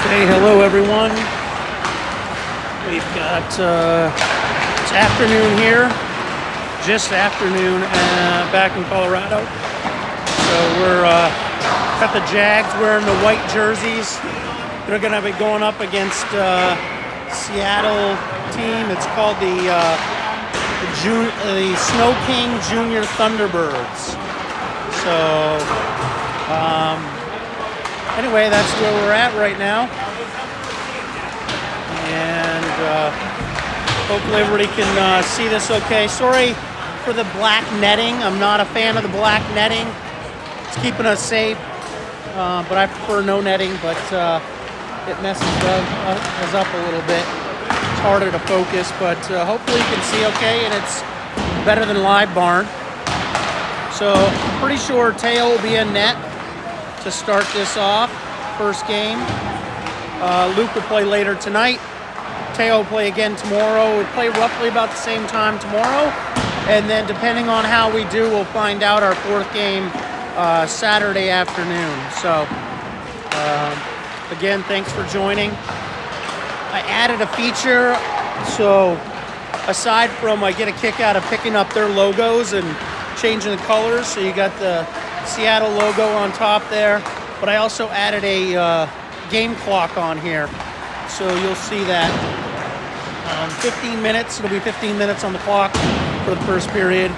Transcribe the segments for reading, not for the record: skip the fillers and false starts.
Hey, hello everyone. We've got it's afternoon here, just afternoon back in Colorado. So we're got the Jags wearing the white jerseys. They're going to be going up against Seattle team. It's called the Sno-King Junior Thunderbirds. So anyway, that's where we're at right now. And hopefully everybody can see this okay. Sorry for the black netting. I'm not a fan of the black netting. It's keeping us safe, but I prefer no netting, but it messes us up a little bit. It's harder to focus, but hopefully you can see okay, and it's better than live barn. So I'm pretty sure Teo will be in net to start this off, first game. Luke will play later tonight. Teo will play again tomorrow. We'll play roughly about the same time tomorrow. And then depending on how we do, we'll find out our fourth game Saturday afternoon. So again, thanks for joining. I added a feature. So aside from I get a kick out of picking up their logos and changing the colors. So you got the Seattle logo on top there. But I also added a game clock on here. So you'll see that 15 minutes. It'll be 15 minutes on the clock for the first period.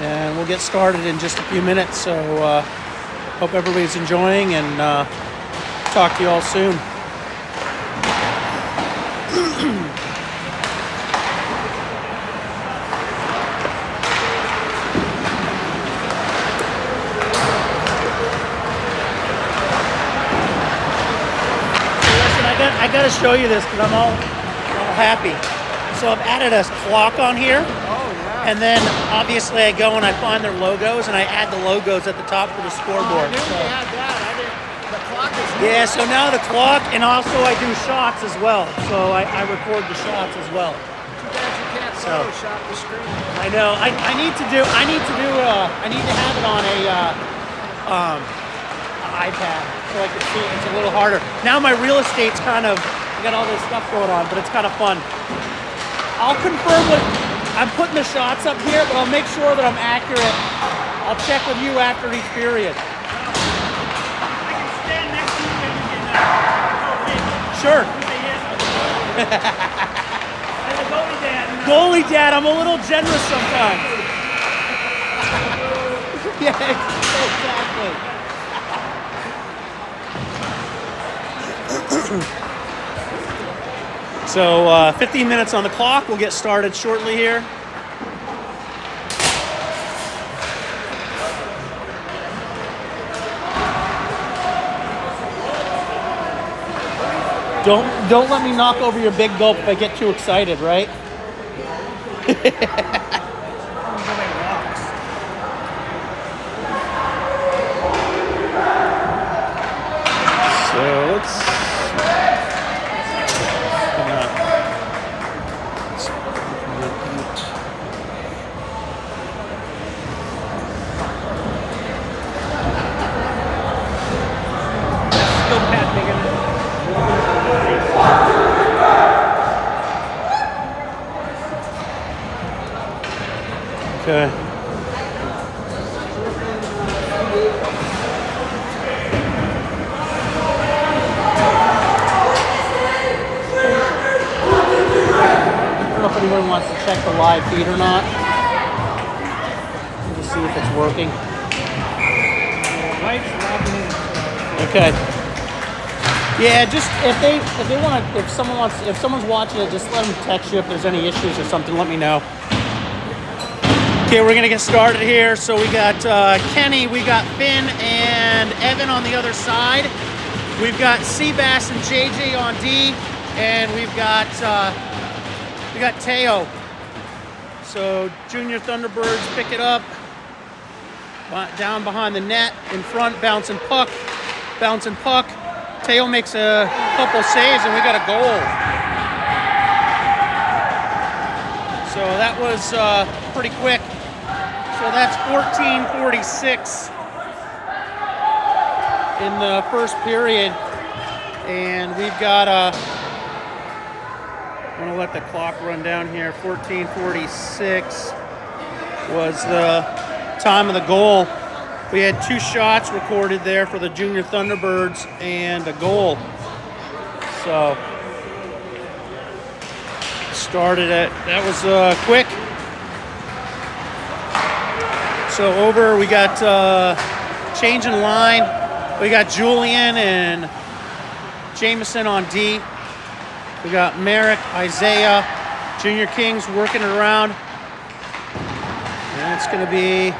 And we'll get started in just a few minutes. So hope everybody's enjoying, and talk to you all soon. I gotta show you this because I'm all happy. So I've added a clock on here. And then obviously I go and I find their logos and I add the logos at the top for the scoreboard. I knew you had that. The clock is new. Yeah, so now the clock, and also I do shots as well. So I record the shots as well. Too bad you can't Photoshop the screen. I know. I need to have it on a iPad so I can see it. It's a little harder. Now my real estate's I got all this stuff going on, but it's kind of fun. I'll confirm I'm putting the shots up here, but I'll make sure that I'm accurate. I'll check with you after each period. I can stand next to you and you can Sure. say yes. As a goalie dad. Goalie dad, I'm a little generous sometimes. Yeah, exactly. So 15 minutes on the clock. We'll get started shortly here. Don't let me knock over your big gulp if I get too excited, right? So let's. Okay. I don't know if anyone wants to check the live feed or not. Just see if it's working. Okay. Yeah, just if someone's watching it, just let them text you if there's any issues or something. Let me know. Okay, we're gonna get started here. So we got Kenny, we got Finn and Evan on the other side. We've got Seabass and JJ on D, and we've got Teo. So Junior Thunderbirds pick it up, down behind the net, in front, bouncing puck. Teo makes a couple saves, and we got a goal. So that was pretty quick. So that's 14:46 in the first period. And we've got I want to let the clock run down here. 14:46 was the time of the goal. We had 2 shots recorded there for the Junior Thunderbirds and a goal. So started at, that was quick. So over, we got change in line. We got Julian and Jameson on D. We got Merrick, Isaiah, Junior Kings working it around. And it's going to be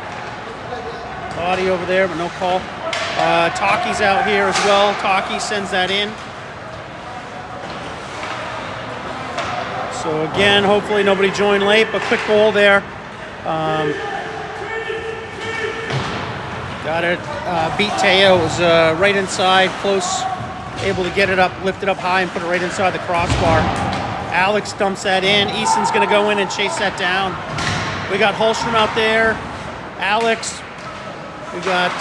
body over there, but no call. Taki's out here as well. Taki sends that in. So again, hopefully nobody joined late, but quick goal there. Got it. Beat Teo. It was right inside, close, able to get it up, lift it up high, and put it right inside the crossbar. Alex dumps that in. Easton's going to go in and chase that down. We got Holstrom out there. Alex. We got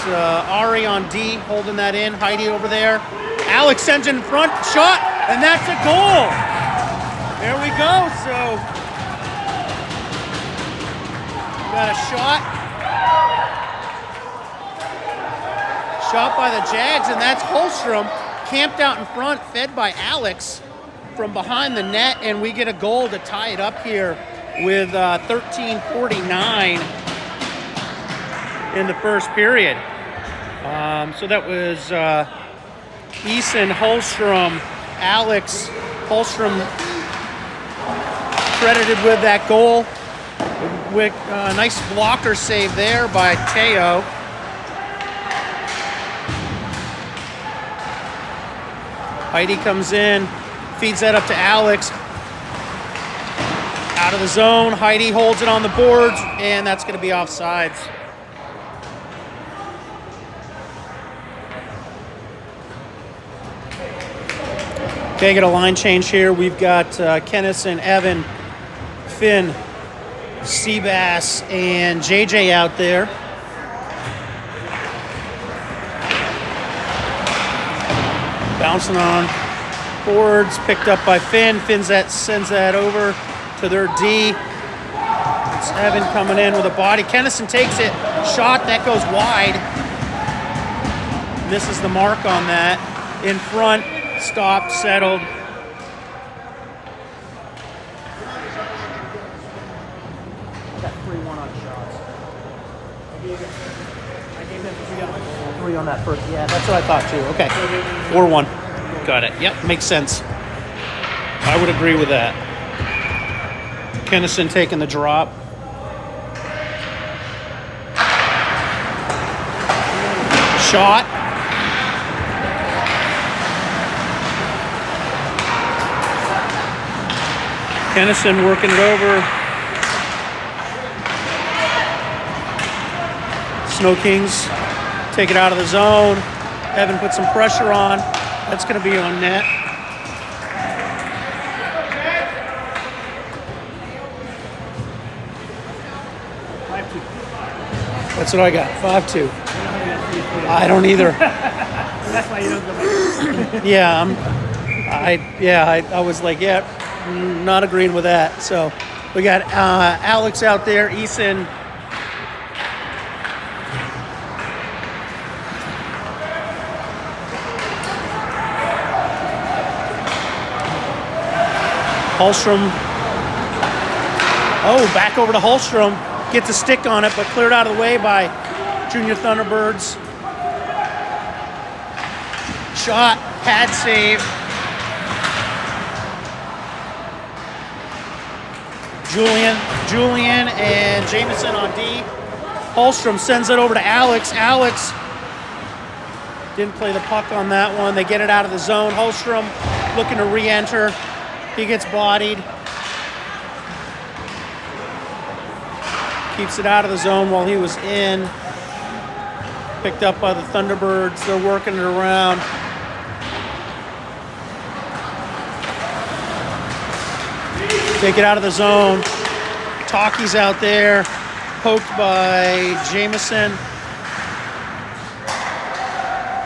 Ari on D holding that in. Heidi over there. Alex sends it in front. Shot, and that's a goal. There we go. So we got a shot. Shot by the Jags, and that's Holstrom camped out in front, fed by Alex from behind the net, and we get a goal to tie it up here with 13:49 in the first period. So that was Eason, Holstrom, Alex. Holstrom credited with that goal. With a nice blocker save there by Teo. Heidi comes in, feeds that up to Alex. Out of the zone, Heidi holds it on the boards, and that's going to be offsides. Okay, get a line change here. We've got Kennison, Evan, Finn, Seabass, and JJ out there. Bouncing on boards, picked up by Finn. Finn sends that over to their D. It's Evan coming in with a body. Kennison takes it. Shot, that goes wide. Misses the mark on that. In front. Stopped, settled. I got 3-1 on shots. I gave him 3 on that first. Yeah, that's what I thought too. Okay. 4-1. Got it. Yep, makes sense. I would agree with that. Kennison taking the drop. Shot. Kennison working it over. Sno-Kings take it out of the zone. Evan put some pressure on. That's going to be on net. That's what I got. 5-2. I don't either. That's why you don't go back. Yeah, I was like, yeah. Not agreeing with that. So we got Alex out there, Eason. Holstrom. Oh, back over to Holstrom. Gets a stick on it, but cleared out of the way by Junior Thunderbirds. Shot, pad save. Julian and Jameson on D. Holstrom sends it over to Alex. Alex didn't play the puck on that one. They get it out of the zone. Holstrom looking to re-enter. He gets bodied. Keeps it out of the zone while he was in. Picked up by the Thunderbirds. They're working it around. Take it out of the zone. Taki's out there. Poked by Jameson.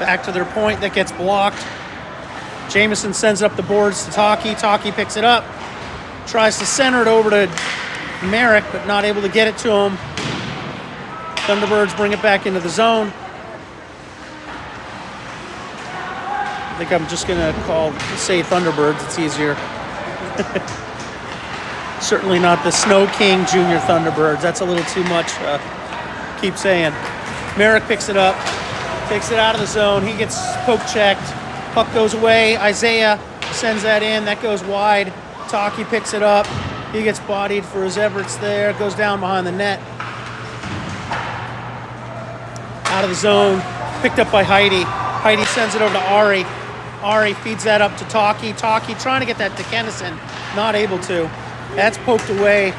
Back to their point that gets blocked. Jameson sends it up the boards to Taki. Taki picks it up, tries to center it over to Merrick, but not able to get it to him. Thunderbirds bring it back into the zone. I think I'm just gonna say Thunderbirds, it's easier. Certainly not the Sno-King Junior Thunderbirds. That's a little too much, keep saying. Merrick picks it up, takes it out of the zone. He gets poke checked. Puck goes away. Isaiah sends that in. That goes wide. Taki picks it up. He gets bodied for his efforts there. Goes down behind the net. Out of the zone. Picked up by Heidi. Heidi sends it over to Ari. Ari feeds that up to Taki. Taki trying to get that to Kennison. Not able to. That's poked away.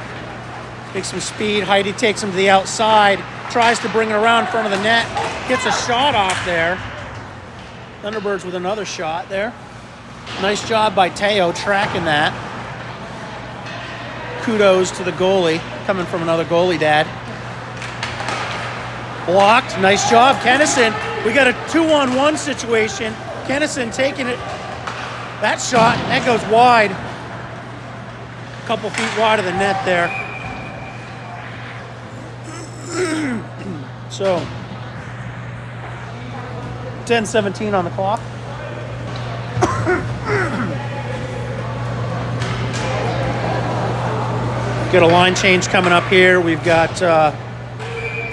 Takes some speed. Heidi takes him to the outside. Tries to bring it around in front of the net. Gets a shot off there. Thunderbirds with another shot there. Nice job by Teo tracking that. Kudos to the goalie. Coming from another goalie dad. Blocked. Nice job, Kennison. We got a 2-on-1 situation. Kennison taking it. That shot, that goes wide. A couple feet wide of the net there. So, 10:17 on the clock. Got a line change coming up here. We've got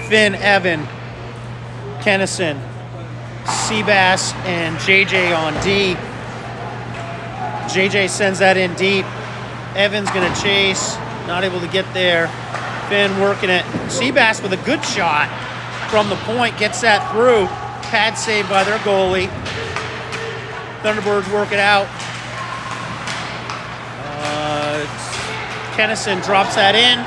Finn, Evan, Kennison, Seabass, and JJ on D. JJ sends that in deep. Evan's gonna chase, not able to get there. Finn working it. Seabass with a good shot from the point, gets that through. Pad saved by their goalie. Thunderbirds work it out. Kennison drops that in.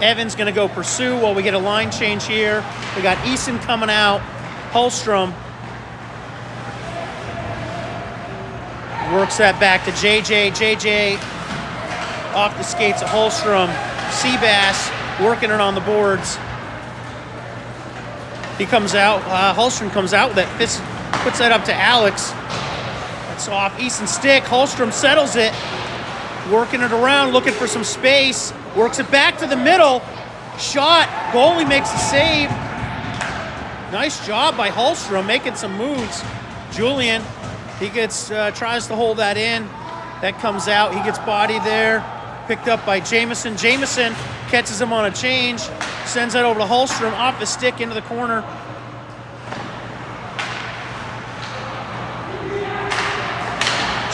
Evan's gonna go pursue while we get a line change here. We got Eason coming out. Holstrom works that back to JJ. JJ off the skates of Holstrom. Seabass working it on the boards. He comes out. Holstrom comes out with that fist, puts that up to Alex. That's off Eason's stick. Holstrom settles it. Working it around, looking for some space. Works it back to the middle. Shot. Goalie makes the save. Nice job by Holstrom making some moves. Julian, he gets tries to hold that in. That comes out. He gets bodied there. Picked up by Jameson. Jameson catches him on a change. Sends that over to Holstrom off the stick into the corner.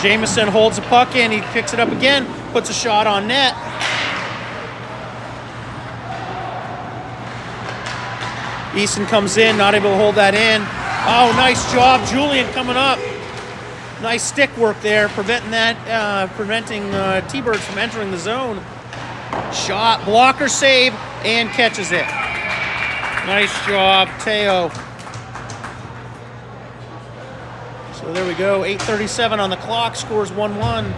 Jameson holds the puck in. He picks it up again. Puts a shot on net. Easton comes in, not able to hold that in. Oh, nice job. Julian coming up. Nice stick work there, preventing T-Birds from entering the zone. Shot, blocker save, and catches it. Nice job, Teo. So there we go, 8:37 on the clock, scores 1-1.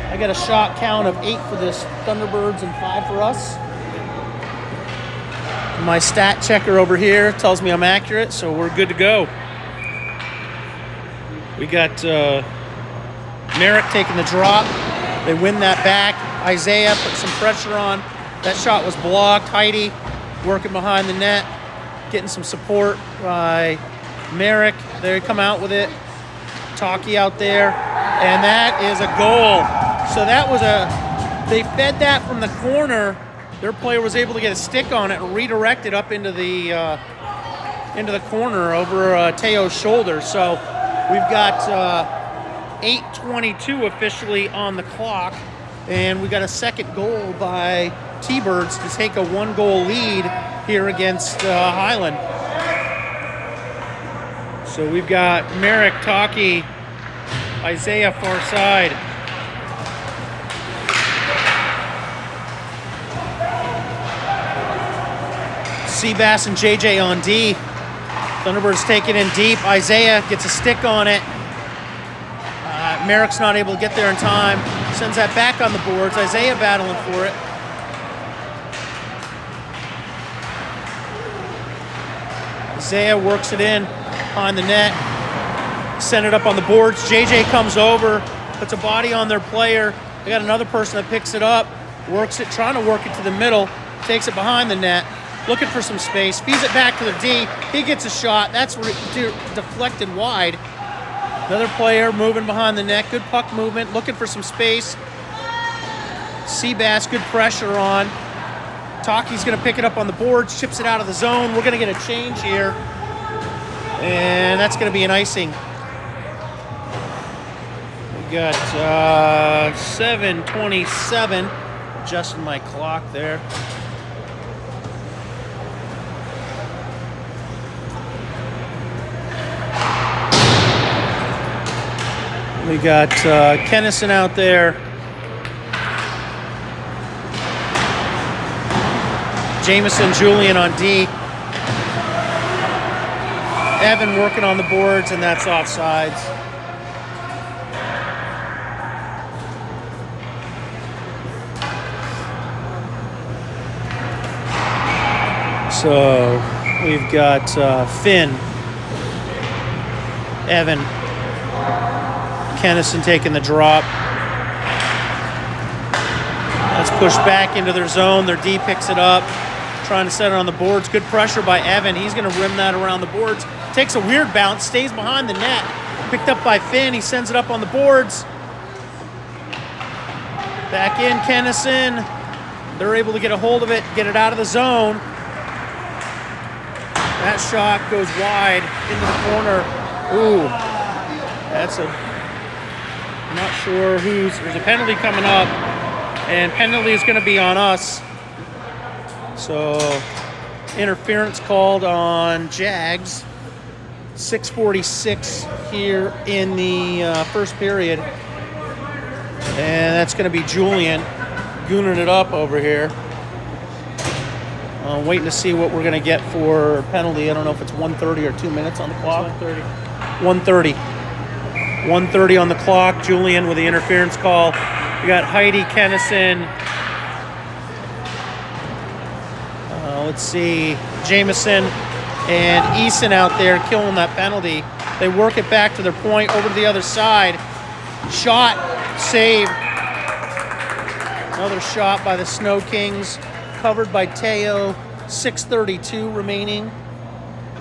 I got a shot count of 8 for this Thunderbirds and 5 for us. My stat checker over here tells me I'm accurate, so we're good to go. We got Merrick taking the drop. They win that back. Isaiah put some pressure on. That shot was blocked. Heidi working behind the net, getting some support by Merrick. They come out with it. Taki out there. And that is a goal. So that was they fed that from the corner. Their player was able to get a stick on it and redirect it up into the corner over Teo's shoulder. So we've got 8:22 officially on the clock, and we got a second goal by T-Birds to take a 1-goal lead here against Highland. So we've got Merrick, Taki, Isaiah far side. Seabass and JJ on D. Thunderbirds take it in deep. Isaiah gets a stick on it. Merrick's not able to get there in time. Sends that back on the boards. Isaiah battling for it. Isaiah works it in behind the net. Send it up on the boards. JJ comes over, puts a body on their player. They got another person that picks it up, works it, trying to work it to the middle, takes it behind the net, looking for some space, feeds it back to their D. He gets a shot. That's deflected wide. Another player moving behind the net. Good puck movement, looking for some space. Seabass, good pressure on. Taki's going to pick it up on the boards, chips it out of the zone. We're going to get a change here. And that's going to be an icing. We got 7:27. Adjusting my clock there. We got Kennison out there. Jameson, Julian on D. Evan working on the boards, and that's offsides. So we've got Finn, Evan, Kennison taking the drop. That's pushed back into their zone. Their D picks it up, trying to set it on the boards. Good pressure by Evan. He's going to rim that around the boards. Takes a weird bounce, stays behind the net. Picked up by Finn. He sends it up on the boards. Back in, Kennison. They're able to get a hold of it, get it out of the zone. That shot goes wide into the corner. Ooh, that's a... I'm not sure who's... There's a penalty coming up, and penalty is going to be on us. So, interference called on Jags. 6:46 here in the first period. And that's going to be Julian gooning it up over here. Waiting to see what we're going to get for penalty. I don't know if it's 1:30 or 2 minutes on the clock. 1:30. 1:30 on the clock. Julian with the interference call. We got Heidi, Kennison. Let's see. Jameson and Eason out there killing that penalty. They work it back to their point over to the other side. Shot. Save. Another shot by the Sno-Kings. Covered by Teo. 6:32 remaining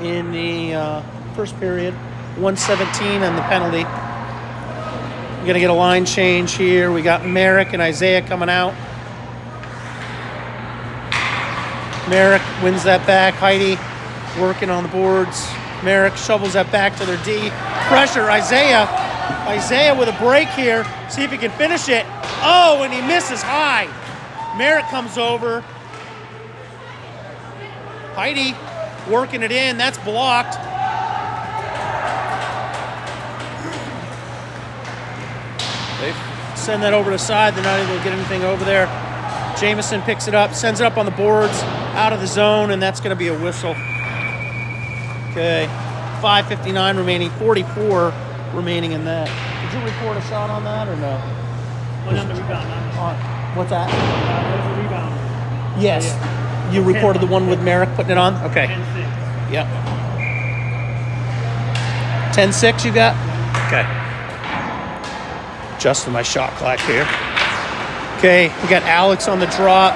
in the first period. 1:17 on the penalty. We're going to get a line change here. We got Merrick and Isaiah coming out. Merrick wins that back. Heidi working on the boards. Merrick shovels that back to their D. Pressure. Isaiah with a break here. See if he can finish it. Oh, and he misses high. Merrick comes over. Heidi working it in. That's blocked. They send that over to the side. They're not able to get anything over there. Jameson picks it up, sends it up on the boards, out of the zone, and that's going to be a whistle. Okay, 5:59 remaining, 44 remaining in that. Did you record a shot on that or no? Well, on the rebound. What's that? That was a rebound. Yes. Yeah. You recorded the one with Merrick putting it on? Okay. 10-6. Yep. 10-6 you got? Okay. Adjusting my shot clock here. Okay, we got Alex on the drop.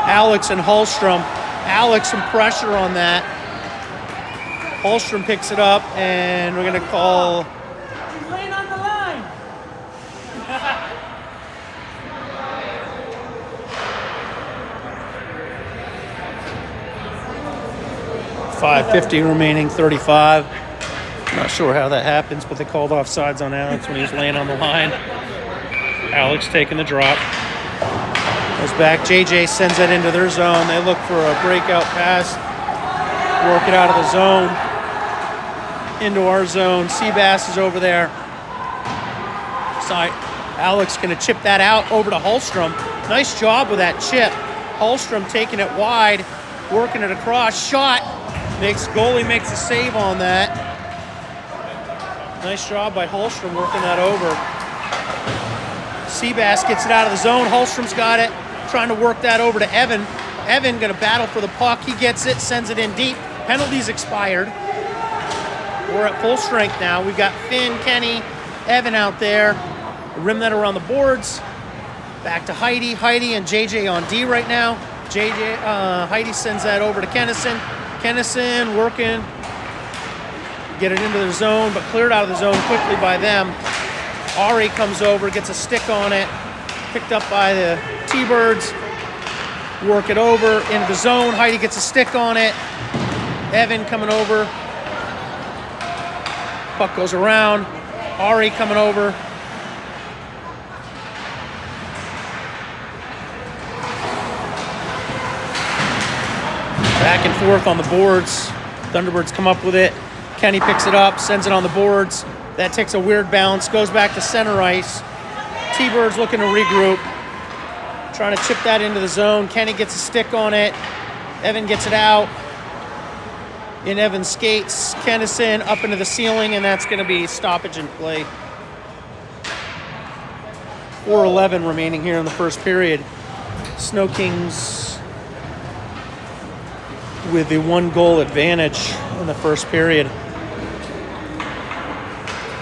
Alex and Hallstrom. Alex, some pressure on that. Hallstrom picks it up, and we're going to call... He's laying on the line. 5:50 remaining, 35. Not sure how that happens, but they called offsides on Alex when he was laying on the line. Alex taking the drop. Goes back. JJ sends that into their zone. They look for a breakout pass. Work it out of the zone. Into our zone. Seabass is over there. Side. Alex going to chip that out over to Hallstrom. Nice job with that chip. Hallstrom taking it wide. Working it across. Shot. Goalie makes a save on that. Nice job by Hallstrom working that over. Seabass gets it out of the zone. Hallstrom's got it. Trying to work that over to Evan. Evan going to battle for the puck. He gets it, sends it in deep. Penalties expired. we're at full strength now. We've got Finn, Kenny, Evan out there. Rim that around the boards. Back to Heidi. Heidi and JJ on D right now. Heidi sends that over to Kennison. Kennison working. Get it into the zone, but cleared out of the zone quickly by them. Ari comes over, gets a stick on it. Picked up by the T-Birds. Work it over into the zone. Heidi gets a stick on it. Evan coming over. Puck goes around. Ari coming over. Back and forth on the boards. Thunderbirds come up with it. Kenny picks it up, sends it on the boards. That takes a weird bounce, goes back to center ice. T-Birds looking to regroup. Trying to chip that into the zone. Kenny gets a stick on it. Evan gets it out. In Evan skates. Kennison up into the ceiling, and that's going to be stoppage in play. 4:11 remaining here in the first period. Sno-Kings with the 1-goal advantage in the first period.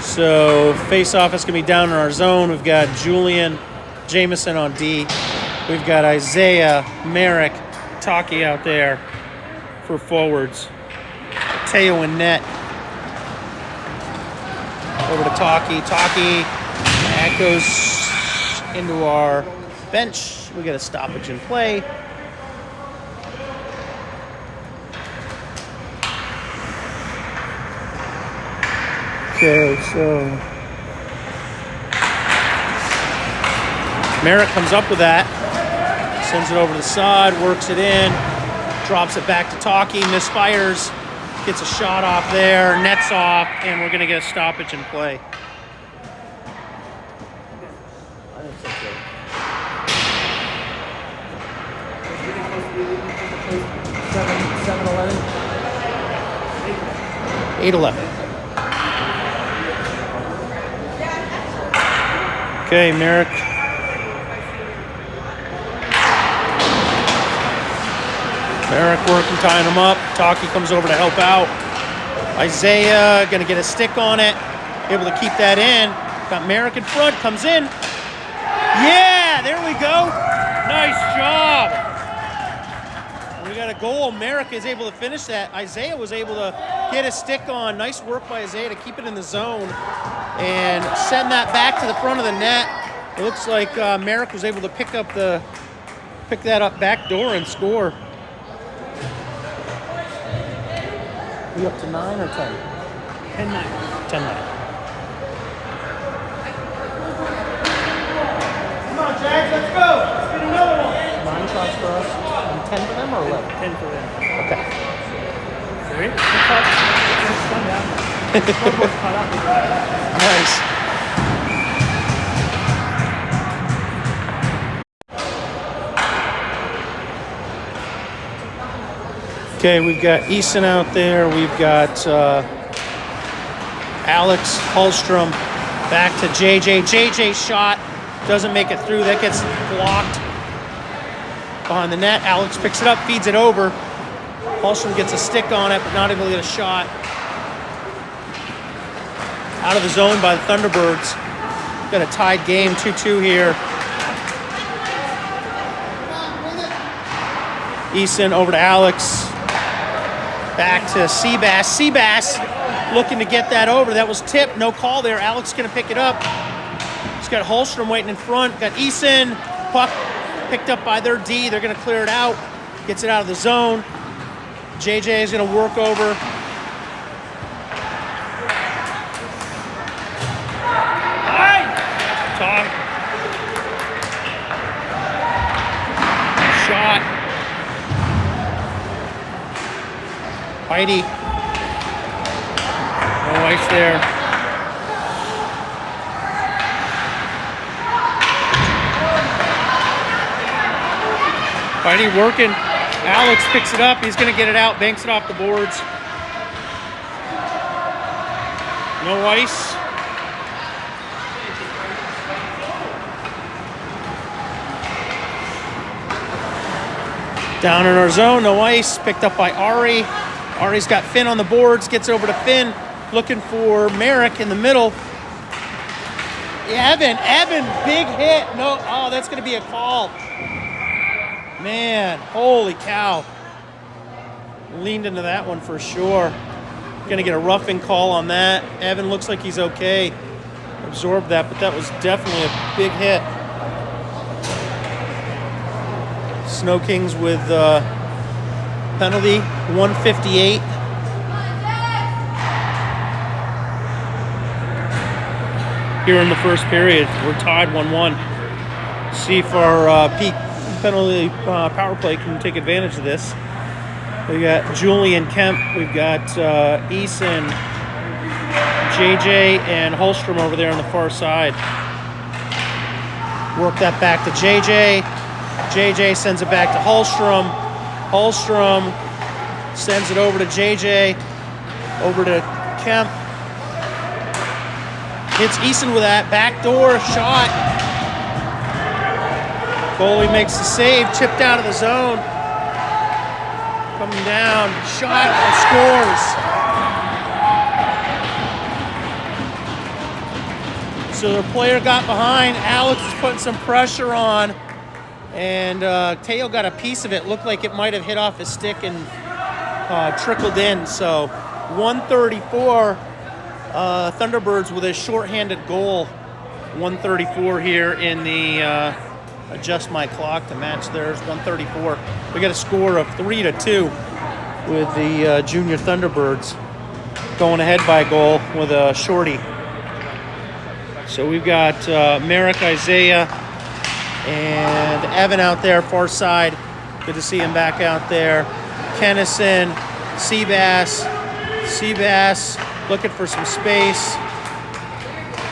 So face-off is going to be down in our zone. We've got Julian Jameson on D. We've got Isaiah, Merrick, Taki out there for forwards. Teo in net. Over to Taki. Taki, that goes into our bench. We get a stoppage in play. Okay, so Merrick comes up with that, sends it over to the side, works it in, drops it back to Taki, misfires, gets a shot off there, nets off, and we're going to get a stoppage in play. Seven, 8-11. Okay, Merrick. Merrick working, tying him up. Taki comes over to help out. Isaiah gonna get a stick on it. Able to keep that in. Got Merrick in front, comes in. Yeah, there we go. Nice job. We got a goal. Merrick is able to finish that. Isaiah was able to get a stick on. Nice work by Isaiah to keep it in the zone and send that back to the front of the net. It looks like Merrick was able to pick that up back door and score. We up to 9 or 10? 10-9. 10-9. Come on, Jags, let's go. Let's get another one. 9 shots for us, and 10 for them or 11? 10 for them. Okay. 3? It's done down. Scoreboard's caught up. Nice. Okay, we've got Eason out there. We've got Alex Hallstrom back to JJ. JJ's shot doesn't make it through. That gets blocked behind the net. Alex picks it up, feeds it over. Hallstrom gets a stick on it, but not able to get a shot. Out of the zone by the Thunderbirds. Got a tied game, 2-2 here. Eason over to Alex. Back to Seabass. Seabass looking to get that over. That was tipped. No call there. Alex going to pick it up. He's got Hallstrom waiting in front. Got Eason. Puck picked up by their D. They're going to clear it out. Gets it out of the zone. JJ is going to work over. Talk. Shot. Heidi. No ice there. Heidi working. Alex picks it up. He's going to get it out. Banks it off the boards. No ice. Down in our zone, no ice. Picked up by Ari. Ari's got Finn on the boards. Gets over to Finn. looking for Merrick in the middle. Yeah, Evan, big hit. No, oh, that's going to be a call. Man, holy cow. Leaned into that one for sure. Going to get a roughing call on that. Evan looks like he's okay. Absorbed that, but that was definitely a big hit. Sno-Kings with penalty, 158. Here in the first period, we're tied 1-1. See if our peak penalty power play can take advantage of this. We got Julian Kemp, we've got Eason, JJ, and Holstrom over there on the far side. Work that back to JJ. JJ sends it back to Holstrom. Holstrom sends it over to JJ, over to Kemp. Hits Eason with that backdoor shot. Goalie makes the save, chipped out of the zone. Coming down, shot, and scores. So the player got behind. Alex was putting some pressure on, and Teo got a piece of it. Looked like it might have hit off his stick and trickled in. So 134, Thunderbirds with a shorthanded goal. 134 here in the adjust my clock to match theirs. 134. We got a score of 3-2 with the junior Thunderbirds going ahead by a goal with a shorty. So we've got Merrick, Isaiah, and Evan out there, far side. Good to see him back out there. Kennison, Seabass looking for some space.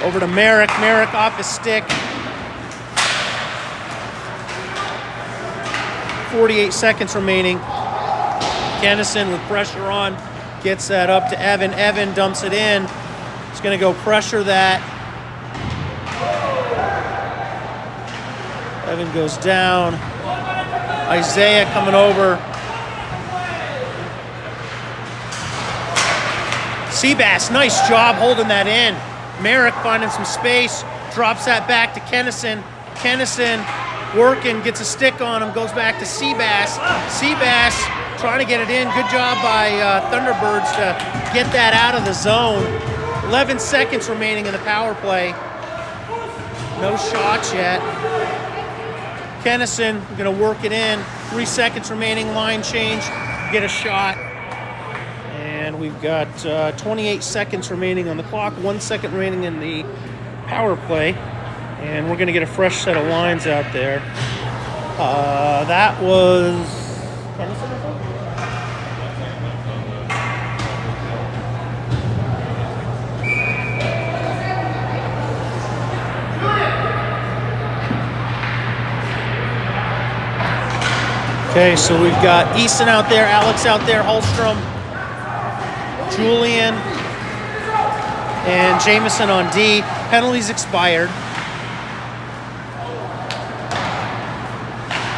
Over to Merrick. Merrick off his stick. 48 seconds remaining. Kennison with pressure on gets that up to Evan. Evan dumps it in. He's going to go pressure that. Evan goes down. Isaiah coming over. Seabass, nice job holding that in. Merrick finding some space, drops that back to Kennison. Kennison working, gets a stick on him, goes back to Seabass. Seabass trying to get it in. Good job by Thunderbirds to get that out of the zone. 11 seconds remaining in the power play. No shots yet. Kennison going to work it in. 3 seconds remaining, line change, get a shot. And we've got 28 seconds remaining on the clock, 1 second remaining in the power play. And we're going to get a fresh set of lines out there. That was Kennison, I think? Okay, so we've got Easton out there, Alex out there, Holstrom, Julian, and Jameson on D. Penalties expired.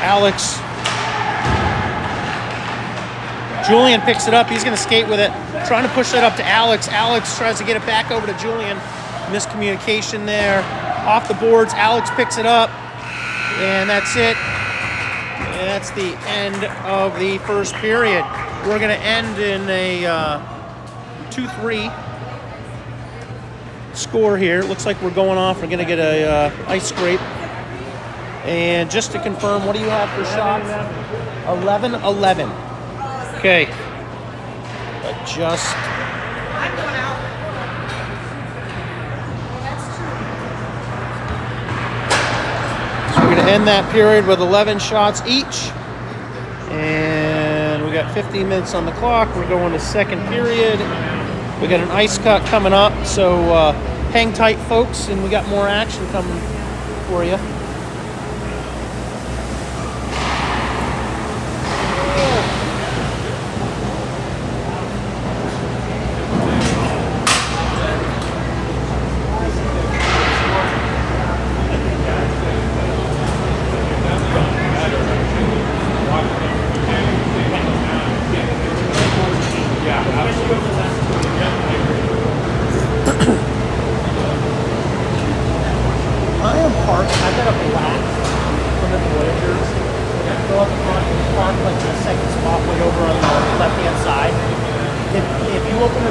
Alex. Julian picks it up. He's going to skate with it. Trying to push that up to Alex. Alex tries to get it back over to Julian. Miscommunication there. Off the boards. Alex picks it up. And that's it. And that's the end of the first period. We're going to end in a 2-3 score here. Looks like we're going off. We're going to get a ice scrape. And just to confirm, what do you have for shots? 11-11. Okay. Adjust. I'm going out. So we're going to end that period with 11 shots each. And we got 15 minutes on the clock. We're going to second period. We got an ice cut coming up. So hang tight, folks, and we got more action coming for you.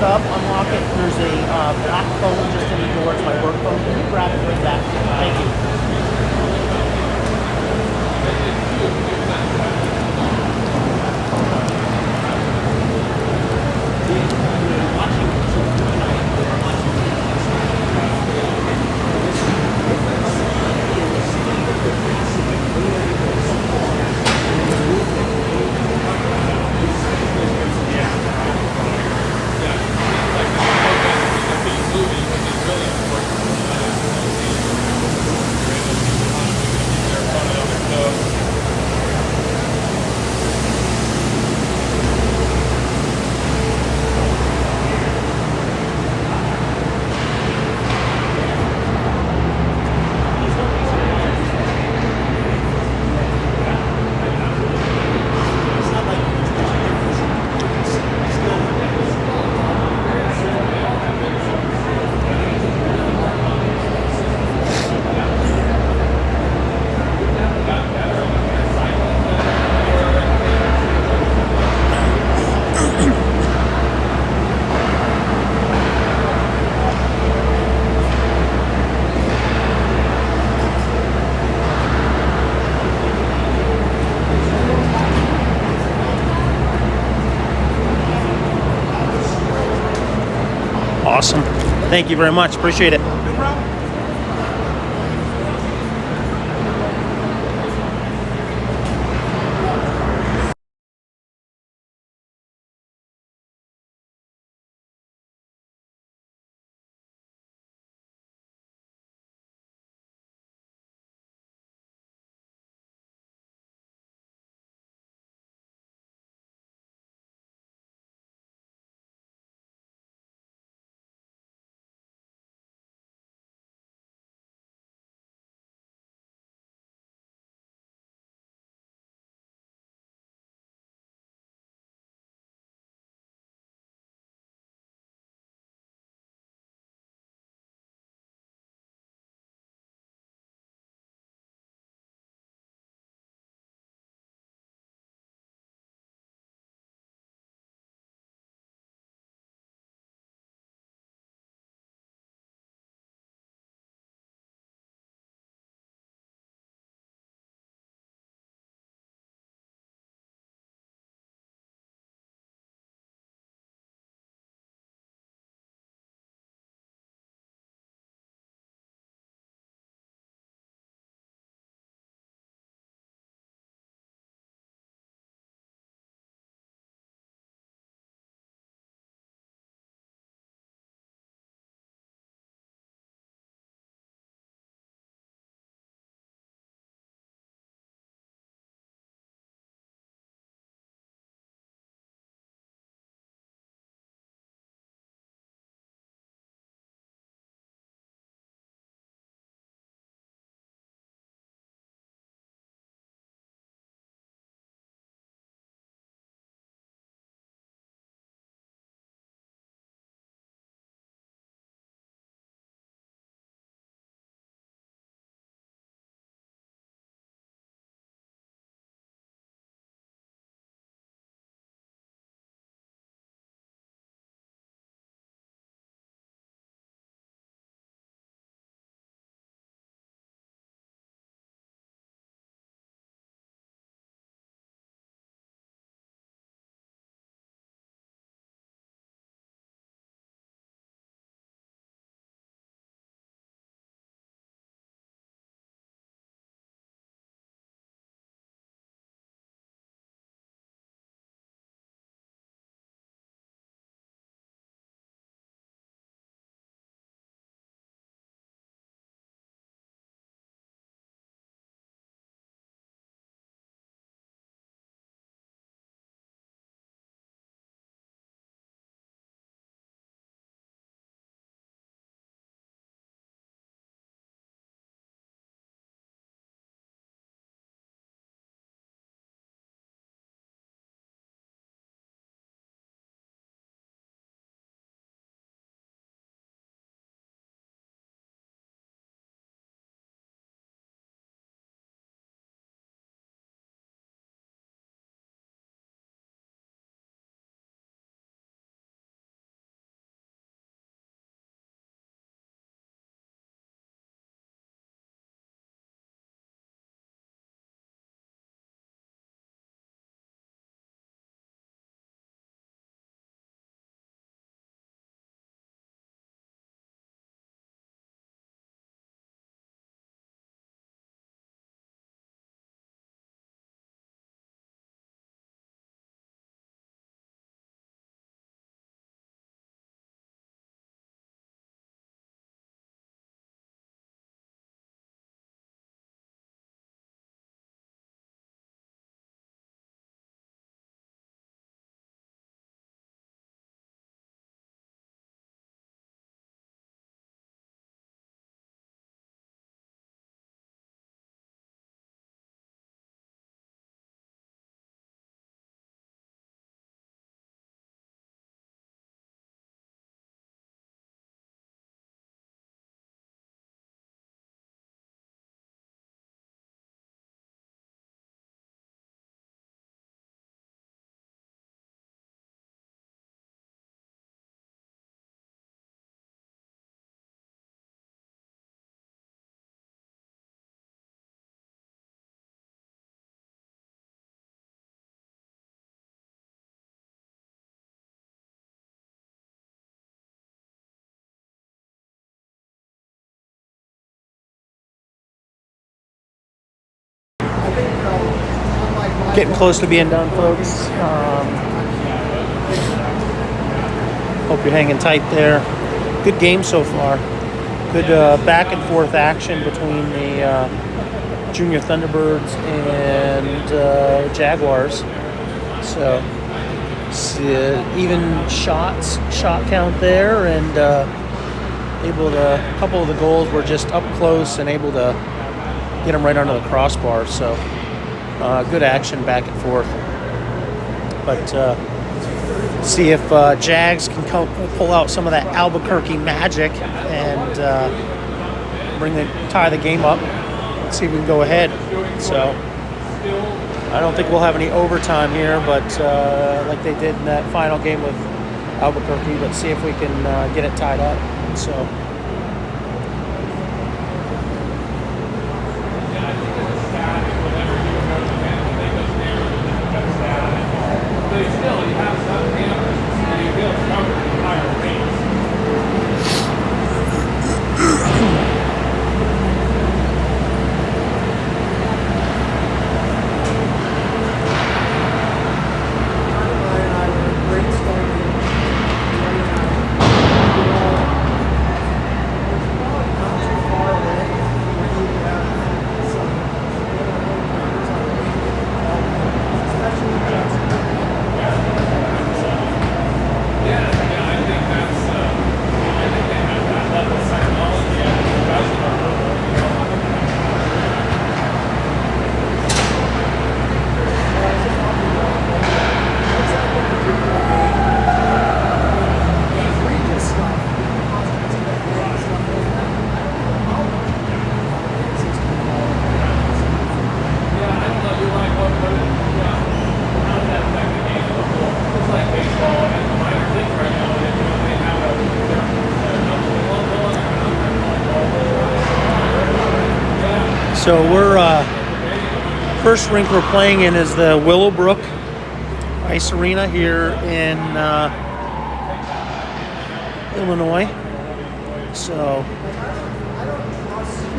it up, unlock it. There's a black phone just in the door. It's my work phone. Can you grab it right back? Thank you. Awesome. Thank you very much. Appreciate it. Getting close to being done, folks. Hope you're hanging tight there. Good game so far. Good back and forth action between the Junior Thunderbirds and Jaguars. So even shot count there, and a couple of the goals were just up close and able to get them right under the crossbar. So good action back and forth. But see if Jags can pull out some of that Albuquerque magic and tie the game up. Let's see if we can go ahead. So I don't think we'll have any overtime here, but like they did in that final game with Albuquerque. Let's see if we can get it tied up. So. So we're first rink we're playing in is the Willowbrook Ice Arena here in Illinois. So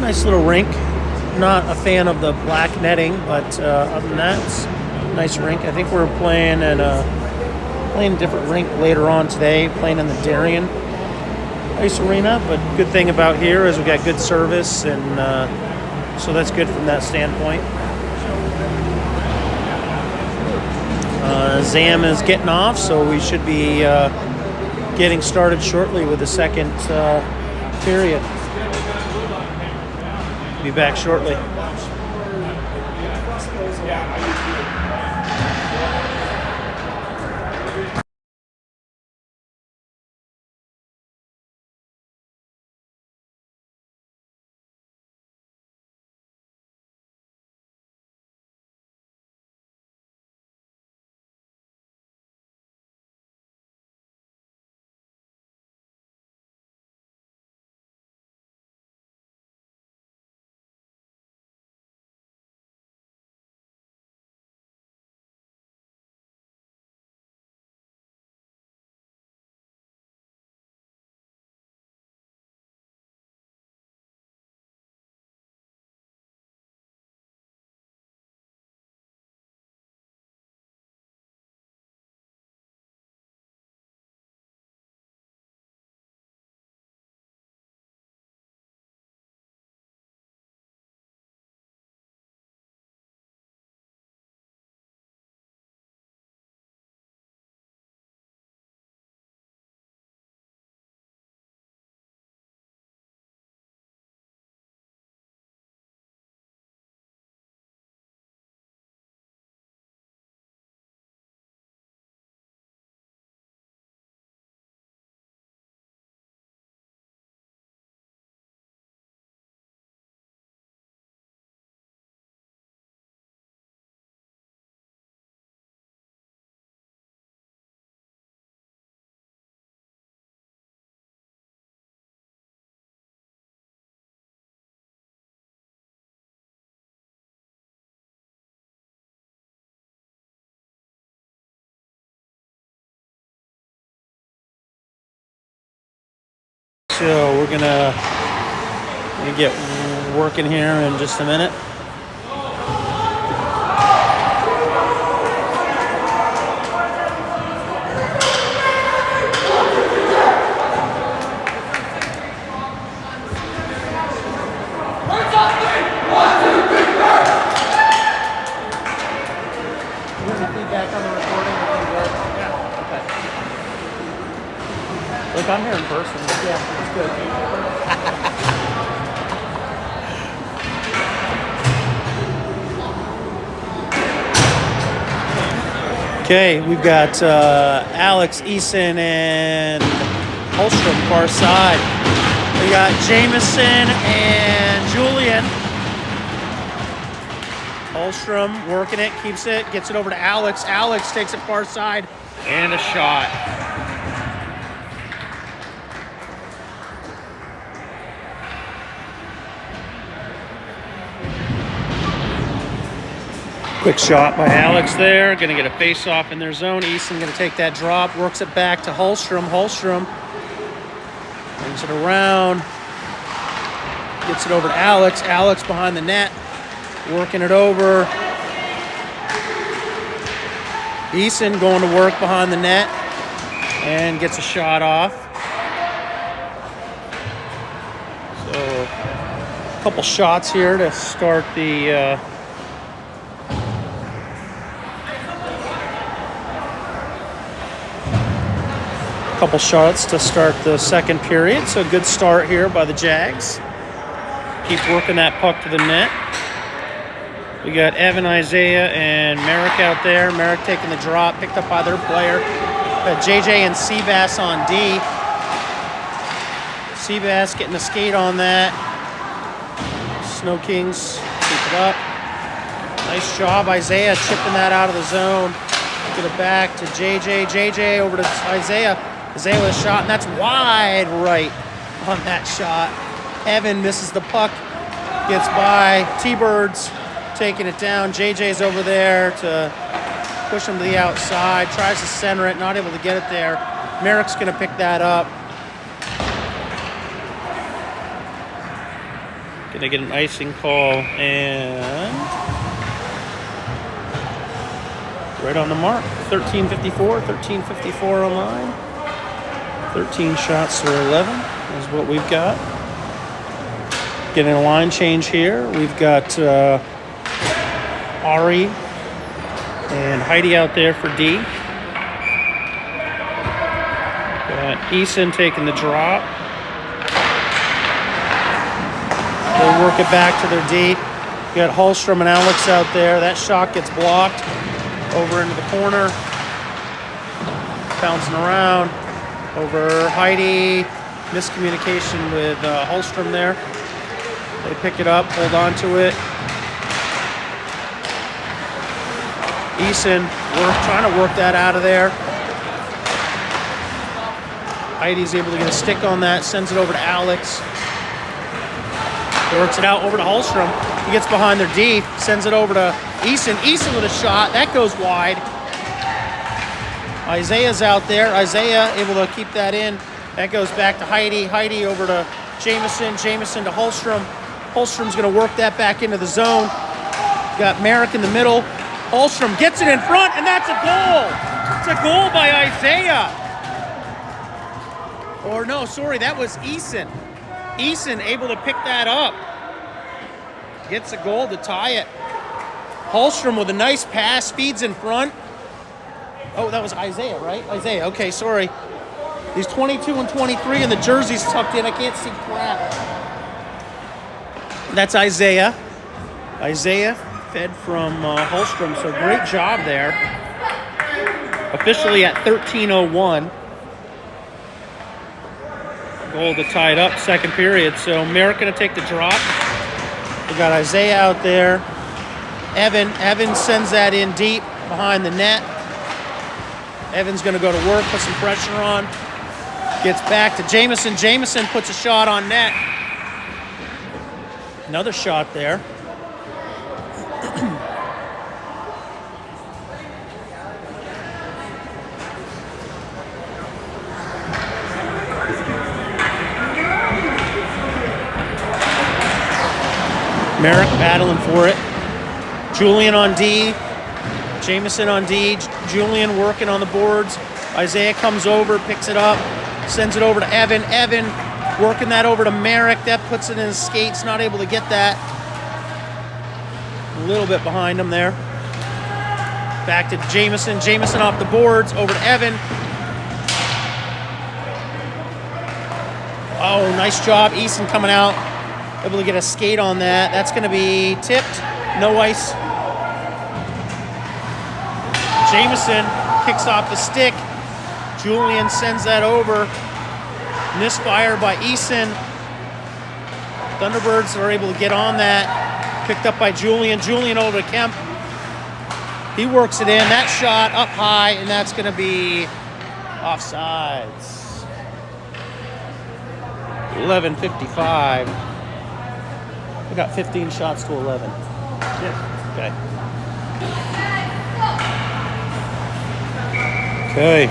nice little rink. Not a fan of the black netting, but other than that, it's a nice rink. I think we're playing at playing a different rink later on today, playing in the Darien Ice Arena. But good thing about here is we got good service, and so that's good from that standpoint. Zam is getting off, so we should be getting started shortly with the second period. Be back shortly. So we're gonna get working here in just a minute. Look, I'm here in person. Yeah, it's good. Okay, we've got Alex, Eason, and Holstrom far side. We got Jameson and Julian. Holstrom working it, keeps it, gets it over to Alex. Alex takes it far side and a shot. Quick shot by Alex there. Going to get a face-off in their zone. Easton going to take that drop. Works it back to Holstrom. Holstrom brings it around. Gets it over to Alex. Alex behind the net. Working it over. Easton going to work behind the net. And gets a shot off. So, a couple shots here to start the... couple shots to start the second period. So good start here by the Jags. Keep working that puck to the net. We got Evan, Isaiah, and Merrick out there. Merrick taking the drop, picked up by their player. Got JJ and Seabass on D. Seabass getting a skate on that. Sno-Kings keep it up. Nice job, Isaiah chipping that out of the zone. Get it back to JJ. JJ over to Isaiah. Isaiah with a shot, and that's wide right on that shot. Evan misses the puck, gets by. T-Birds taking it down. JJ's over there to push him to the outside. Tries to center it, not able to get it there. Merrick's going to pick that up. Going to get an icing call, and right on the mark. 13:54 on line. 13 shots to 11 is what we've got. Getting a line change here. We've got Ari and Heidi out there for D. Got Eason taking the drop. They'll work it back to their D. We got Holstrom and Alex out there. That shot gets blocked over into the corner. Bouncing around. Over Heidi, miscommunication with Holstrom there. They pick it up, hold on to it. Eason, trying to work that out of there. Heidi's able to get a stick on that, sends it over to Alex. Works it out over to Holstrom. He gets behind their D, sends it over to Eason. Eason with a shot, that goes wide. Isaiah's out there. Isaiah able to keep that in. That goes back to Heidi. Heidi over to Jameson. Jameson to Holstrom. Holstrom's going to work that back into the zone. Got Merrick in the middle. Holstrom gets it in front, and that's a goal. It's a goal by Isaiah. Or no, sorry, that was Eason. Eason able to pick that up. Gets a goal to tie it. Holstrom with a nice pass, feeds in front. Oh, that was Isaiah, right? Isaiah, okay, sorry. He's 22 and 23, and the jersey's tucked in. I can't see crap. That's Isaiah. Isaiah fed from Holstrom, so great job there. Officially at 13:01. Goal to tie it up, second period. So Merrick going to take the drop. We got Isaiah out there. Evan sends that in deep behind the net. Evan's going to go to work, put some pressure on. Gets back to Jameson. Jameson puts a shot on net. Another shot there. Merrick battling for it. Julian on D. Jameson on D. Julian working on the boards. Isaiah comes over, picks it up, sends it over to Evan. Evan working that over to Merrick. That puts it in his skates, not able to get that. A little bit behind him there. Back to Jameson. Jameson off the boards, over to Evan. Oh, nice job. Eason coming out. Able to get a skate on that. That's going to be tipped. No ice. Jameson kicks off the stick. Julian sends that over. Misfire by Eason. Thunderbirds are able to get on that. Picked up by Julian. Julian over to Kemp. He works it in. That shot up high, and that's going to be offsides. 11:55. We got 15 shots to 11. Yes. Okay. Okay.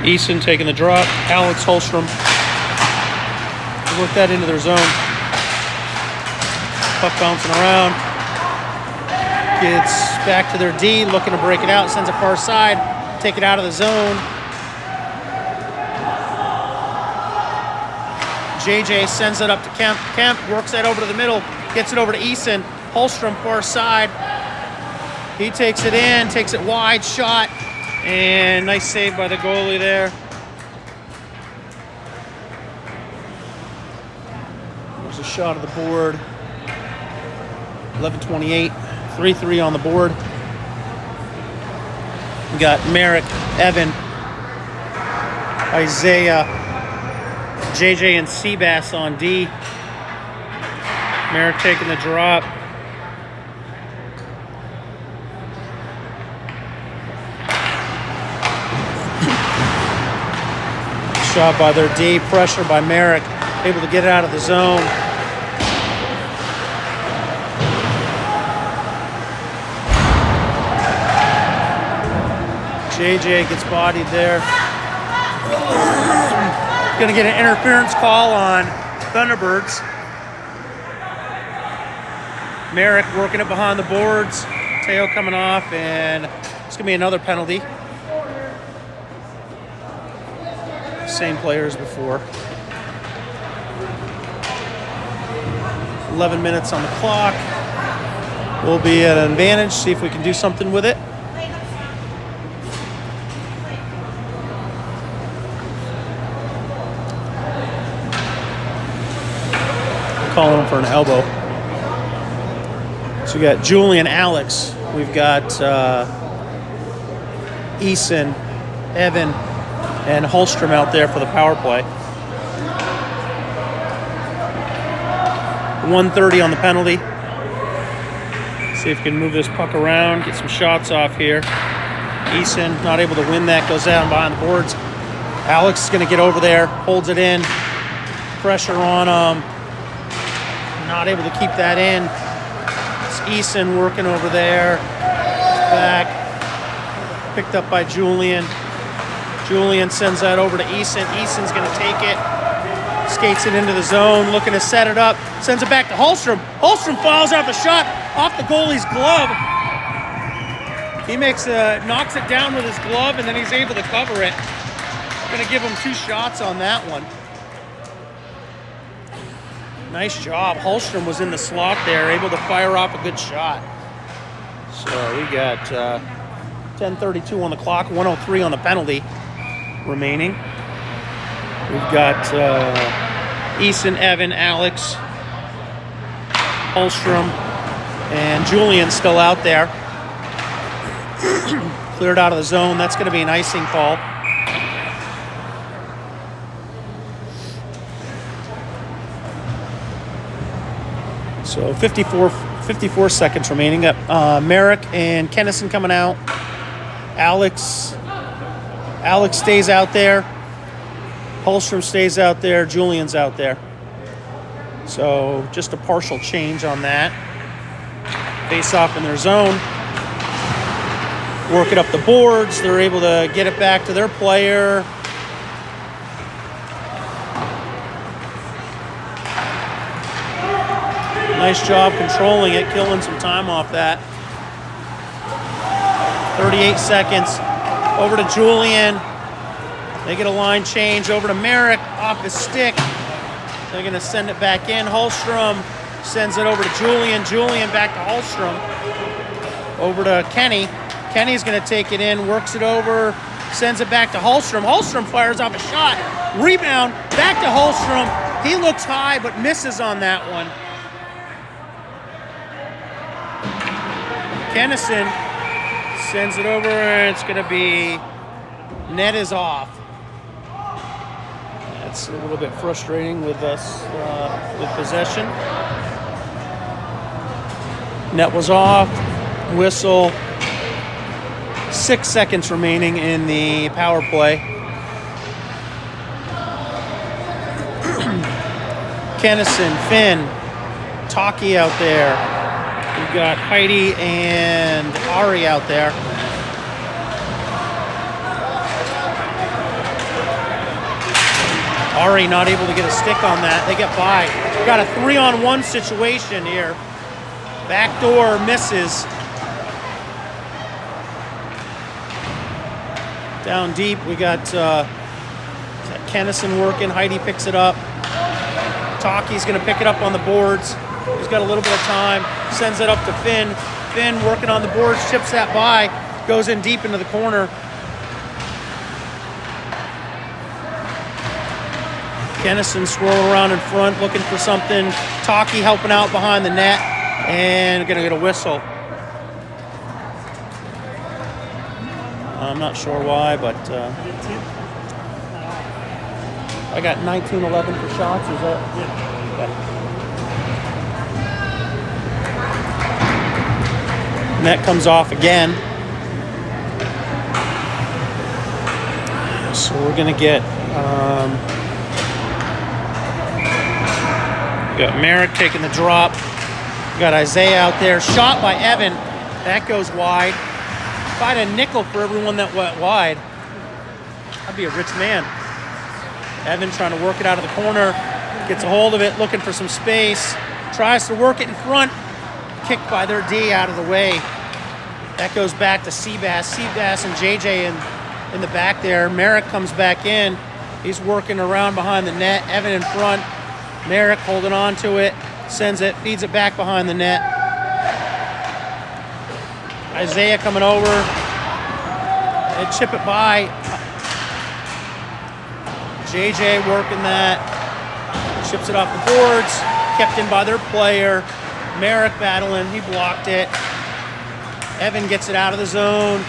Eason taking the drop. Alex Holstrom. Work that into their zone. Puck bouncing around. Gets back to their D, looking to break it out. Sends it far side. Take it out of the zone. JJ sends it up to Kemp. Kemp works that over to the middle. Gets it over to Eason. Holstrom far side. He takes it in, takes it wide, shot, and nice save by the goalie there. There's a shot of the board. 11:28, 3-3 on the board. We got Merrick, Evan, Isaiah, JJ, and Seabass on D. Merrick taking the drop. Shot by their D, pressure by Merrick, able to get it out of the zone. JJ gets bodied there. Gonna get an interference call on Thunderbirds. Merrick working it behind the boards. Teo coming off, and it's gonna be another penalty. Same player as before. 11 minutes on the clock. We'll be at an advantage, see if we can do something with it. Calling him for an elbow. So we got Julian, Alex. We've got Eason, Evan, and Holstrom out there for the power play. 1:30 on the penalty. See if we can move this puck around, get some shots off here. Eason not able to win that, goes down behind the boards. Alex is going to get over there, holds it in. Pressure on him. Not able to keep that in. It's Eason working over there. Back. Picked up by Julian. Julian sends that over to Eason. Eason's going to take it. Skates it into the zone, looking to set it up. Sends it back to Holstrom. Holstrom fouls out the shot off the goalie's glove. He knocks it down with his glove, and then he's able to cover it. Going to give him 2 shots on that one. Nice job. Holstrom was in the slot there, able to fire off a good shot. So we got 10:32 on the clock, 1:03 on the penalty remaining. We've got Eason, Evan, Alex, Holstrom, and Julian still out there. Cleared out of the zone. That's going to be an icing call. So 54 seconds remaining. Merrick and Kennison coming out. Alex stays out there. Holstrom stays out there. Julian's out there. So just a partial change on that. Face off in their zone. Work it up the boards. They're able to get it back to their player. Nice job controlling it, killing some time off that. 38 seconds. Over to Julian. They get a line change. Over to Merrick off his stick. They're going to send it back in. Holstrom sends it over to Julian. Julian back to Holstrom. Over to Kenny. Kenny's going to take it in, works it over, Sends it back to Holstrom. Holstrom fires off a shot. Rebound. Back to Holstrom. He looks high but misses on that one. Kennison sends it over, and it's going to be net is off. That's a little bit frustrating with us with possession. Net was off. Whistle. 6 seconds remaining in the power play. Kennison, Finn, Taki out there. We've got Heidi and Ari out there. Ari not able to get a stick on that. They get by. We've got a 3-on-1 situation here. Backdoor misses. Down deep, we got Kennison working. Heidi picks it up. Taki's going to pick it up on the boards. He's got a little bit of time. Sends it up to Finn. Finn working on the boards, chips that by, goes in deep into the corner. Kennison swirling around in front, looking for something. Taki helping out behind the net, and going to get a whistle. I'm not sure why, but I got 19-11 for shots. Is that? Yeah. Okay. Net comes off again. So we're gonna get. We got Merrick taking the drop. We got Isaiah out there. Shot by Evan. That goes wide. If I had a nickel for everyone that went wide, I'd be a rich man. Evan trying to work it out of the corner, gets a hold of it, looking for some space, tries to work it in front, kicked by their D out of the way. That goes back to Seabass. Seabass and JJ in the back there. Merrick comes back in. He's working around behind the net. Evan in front. Merrick holding on to it, sends it, feeds it back behind the net. Isaiah coming over, they chip it by. JJ working that, chips it off the boards, kept in by their player. Merrick battling, he blocked it. Evan gets it out of the zone.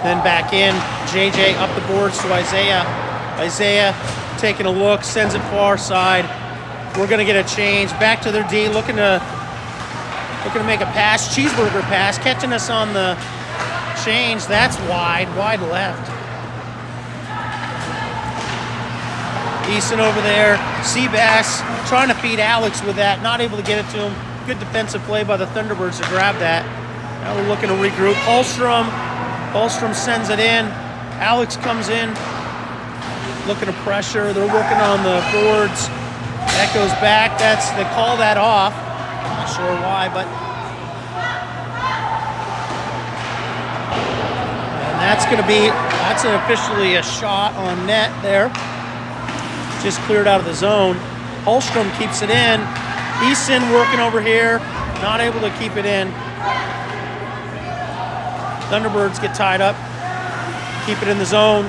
Then back in, JJ up the boards to Isaiah. Isaiah taking a look, sends it far side. We're gonna get a change. Back to their D, looking to make a pass, cheeseburger pass, catching us on the change. That's wide left. Easton over there. Seabass trying to feed Alex with that, not able to get it to him. Good defensive play by the Thunderbirds to grab that. Now we're looking to regroup. Holstrom sends it in. Alex comes in, looking to pressure. They're working on the boards. That goes back. They call that off. Not sure why, but and that's officially a shot on net there. Just cleared out of the zone. Holstrom keeps it in. Easton working over here, not able to keep it in. Thunderbirds get tied up, keep it in the zone.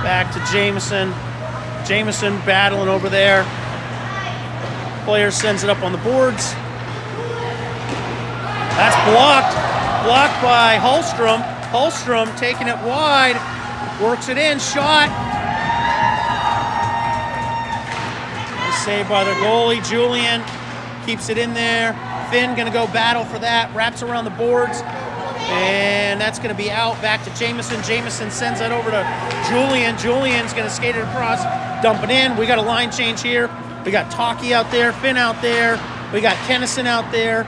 Back to Jameson. Jameson battling over there. Player sends it up on the boards. That's blocked. Blocked by Holstrom. Holstrom taking it wide. Works it in. Shot. Saved by their goalie. Julian keeps it in there. Finn going to go battle for that. Wraps around the boards. And that's going to be out. Back to Jameson. Jameson sends that over to Julian. Julian's going to skate it across. Dump it in. We got a line change here. We got Taki out there. Finn out there. We got Kennison out there.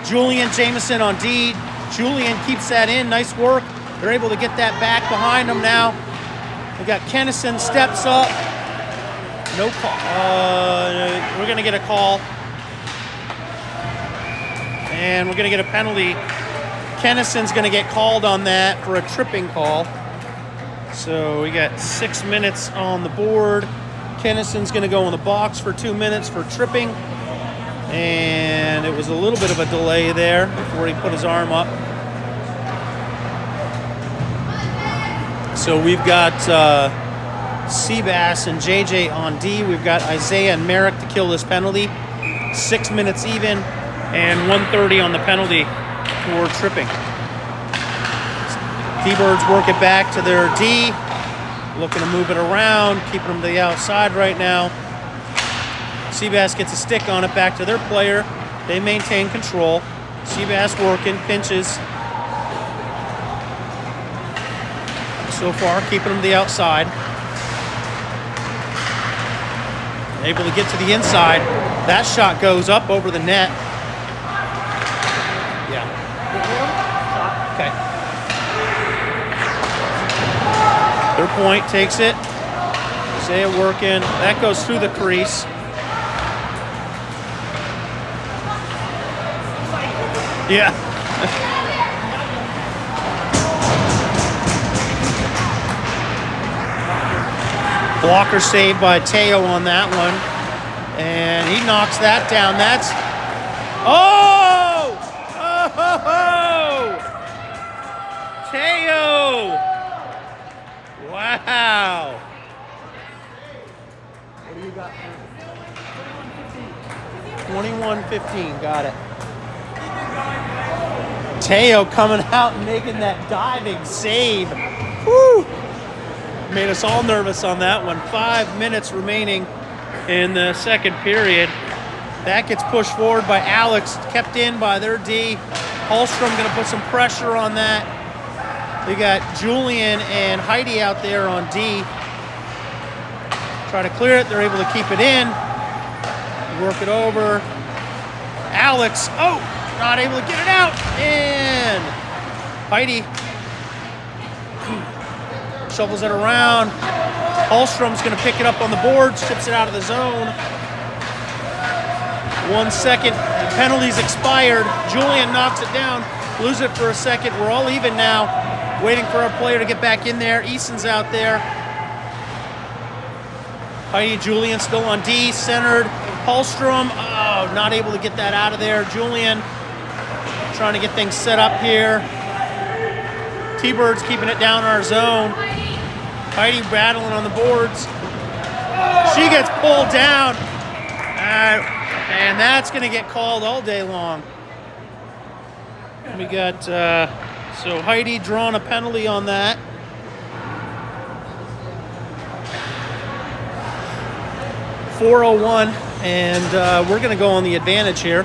Julian, Jameson on D. Julian keeps that in. Nice work. They're able to get that back behind them now. We got Kennison steps up. No call. We're going to get a call. And we're going to get a penalty. Kennison's going to get called on that for a tripping call. So we got 6 minutes on the board. Kennison's going to go in the box for 2 minutes for tripping. And it was a little bit of a delay there before he put his arm up. So we've got Seabass and JJ on D. We've got Isaiah and Merrick to kill this penalty. 6 minutes even, and 130 on the penalty for tripping. T-Birds work it back to their D. Looking to move it around, keeping them to the outside right now. Seabass gets a stick on it back to their player. They maintain control. Seabass working, pinches. So far, keeping them to the outside. Able to get to the inside. That shot goes up over the net. Yeah. Okay. Their point takes it. Isaiah working. That goes through the crease. Yeah. Blocker saved by Teo on that one. And he knocks that down. That's... Oh! Oh! Teo! Wow. What do you got? 21-15. Got it. Teo coming out and making that diving save. Woo! Made us all nervous on that one. 5 minutes remaining in the second period. That gets pushed forward by Alex, kept in by their D. Holstrom going to put some pressure on that. We got Julian and Heidi out there on D. Try to clear it. They're able to keep it in. Work it over. Alex, oh, not able to get it out. And Heidi shovels it around. Holstrom's going to pick it up on the board, chips it out of the zone. 1 second. The penalty's expired. Julian knocks it down. Lose it for a second. We're all even now. Waiting for our player to get back in there. Easton's out there. Heidi and Julian still on D, centered. Holstrom, oh, not able to get that out of there. Julian trying to get things set up here. T-Birds keeping it down in our zone. Heidi battling on the boards. She gets pulled down. And that's going to get called all day long. We got, so Heidi drawing a penalty on that. .401, and we're going to go on the advantage here.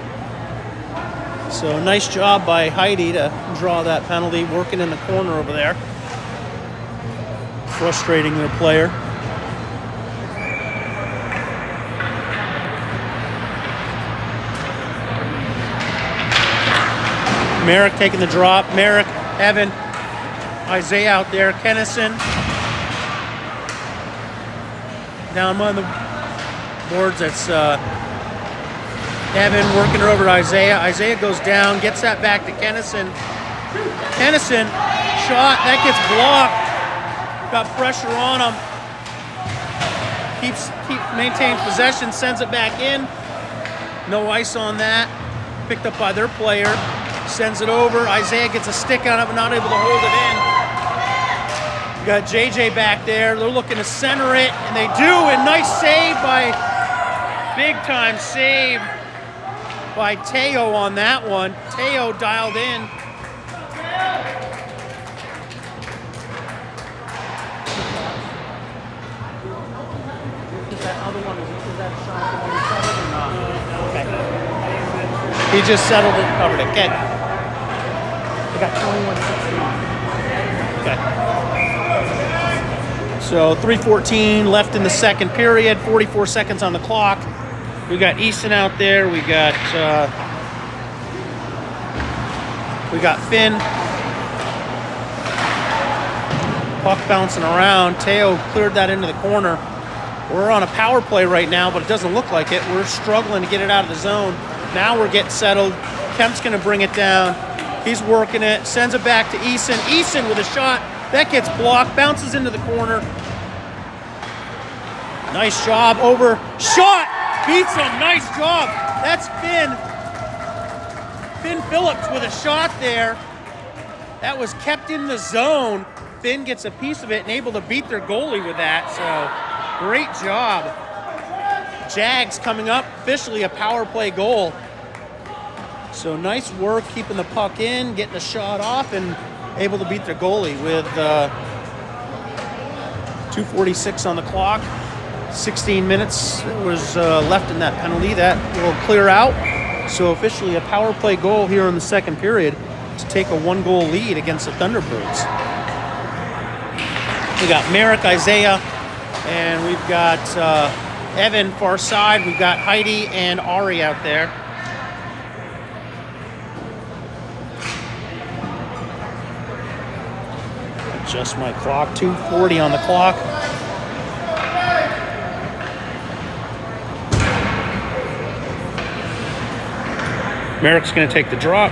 So nice job by Heidi to draw that penalty, working in the corner over there. Frustrating their player. Merrick taking the drop. Merrick, Evan, Isaiah out there. Kennison down on the boards. That's Evan working her over to Isaiah. Isaiah goes down, gets that back to Kennison. Kennison, shot, that gets blocked. Got pressure on him. Maintains possession, sends it back in. No ice on that. Picked up by their player. Sends it over. Isaiah gets a stick on it, but not able to hold it in. Got JJ back there. They're looking to center it, and they do. And nice save by, big time save by Teo on that one. Teo dialed in. Is that other one, is that shot the one you covered or not? Okay. He just settled it and covered it. Okay. I got 21-16. Okay. So 3:14 left in the second period. 44 seconds on the clock. We got Easton out there. We got Finn. Puck bouncing around. Teo cleared that into the corner. We're on a power play right now, but it doesn't look like it. We're struggling to get it out of the zone. Now we're getting settled. Kemp's going to bring it down. He's working it. Sends it back to Easton. Easton with a shot. That gets blocked. Bounces into the corner. Nice job. Over. Shot! Beats him. Nice job. That's Finn. Finn Phillips with a shot there. That was kept in the zone. Finn gets a piece of it and able to beat their goalie with that. So great job. Jags coming up, officially a power play goal. So nice work keeping the puck in, getting a shot off, and able to beat their goalie with 2:46 on the clock. 16 minutes was left in that penalty. That will clear out. So officially a power play goal here in the second period to take a 1-goal lead against the Thunderbirds. We got Merrick, Isaiah, and we've got Evan far side. We've got Heidi and Ari out there. Adjust my clock, 2:40 on the clock. Merrick's going to take the drop.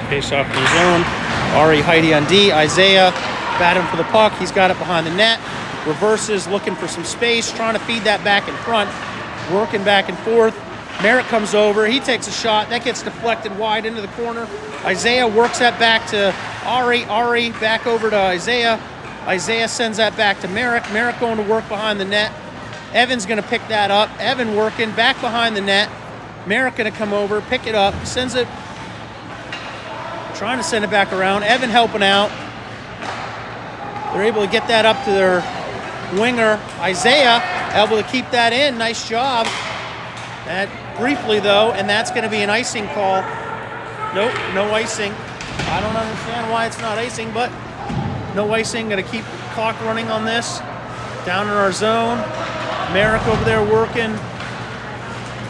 Face off in the zone. Ari, Heidi on D. Isaiah batting for the puck. He's got it behind the net. Reverses, looking for some space, trying to feed that back in front. Working back and forth. Merrick comes over. He takes a shot. That gets deflected wide into the corner. Isaiah works that back to Ari. Ari back over to Isaiah. Isaiah sends that back to Merrick. Merrick going to work behind the net. Evan's going to pick that up. Evan working back behind the net. Merrick going to come over, pick it up, sends it, trying to send it back around. Evan helping out. They're able to get that up to their winger. Isaiah able to keep that in. Nice job. That briefly though, and that's going to be an icing call. Nope, no icing. I don't understand why it's not icing, but no icing. Going to keep the clock running on this. Down in our zone. Merrick over there working.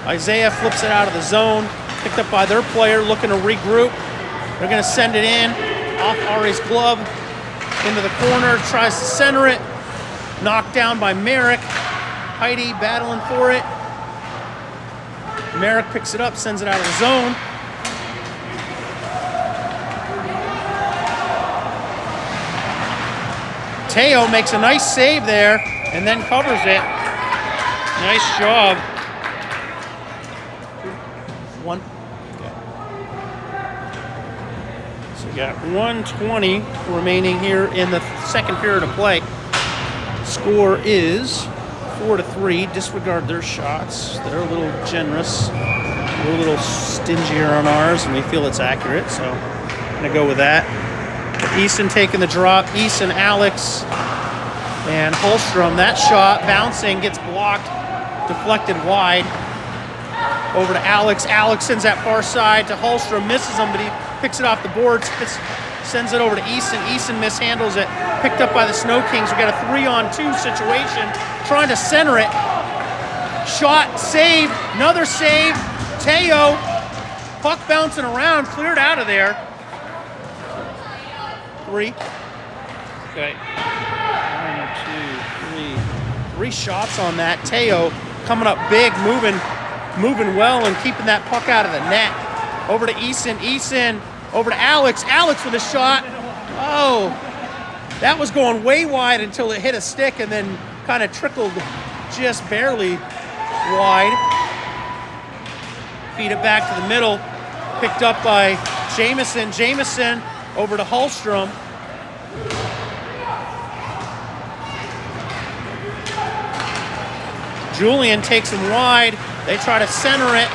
Isaiah flips it out of the zone, picked up by their player, looking to regroup. They're going to send it in, off Ari's glove, into the corner, tries to center it. Knocked down by Merrick. Heidi battling for it. Merrick picks it up, sends it out of the zone. Teo makes a nice save there and then covers it. Nice job. One. Okay. So we got 1:20 remaining here in the second period of play. Score is 4-3. Disregard their shots. They're a little generous. We're a little stingier on ours, and we feel it's accurate, so I'm going to go with that. Eason taking the drop. Eason, Alex, and Holstrom. That shot bouncing, gets blocked, deflected wide. Over to Alex. Alex sends that far side to Holstrom. Misses him, but he picks it off the boards. Sends it over to Eason. Eason mishandles it. Picked up by the Sno-Kings. We got a 3-on-2 situation. Trying to center it. Shot, save, another save. Teo. Puck bouncing around. Cleared out of there. 3. Okay. 1, 2, 3. 3 shots on that. Teo coming up big, moving well and keeping that puck out of the net. Over to Eason. Eason over to Alex. Alex with a shot. Oh, that was going way wide until it hit a stick and then kind of trickled just barely wide. Feed it back to the middle. Picked up by Jamison. Jamison over to Holstrom. Julian takes him wide. They try to center it.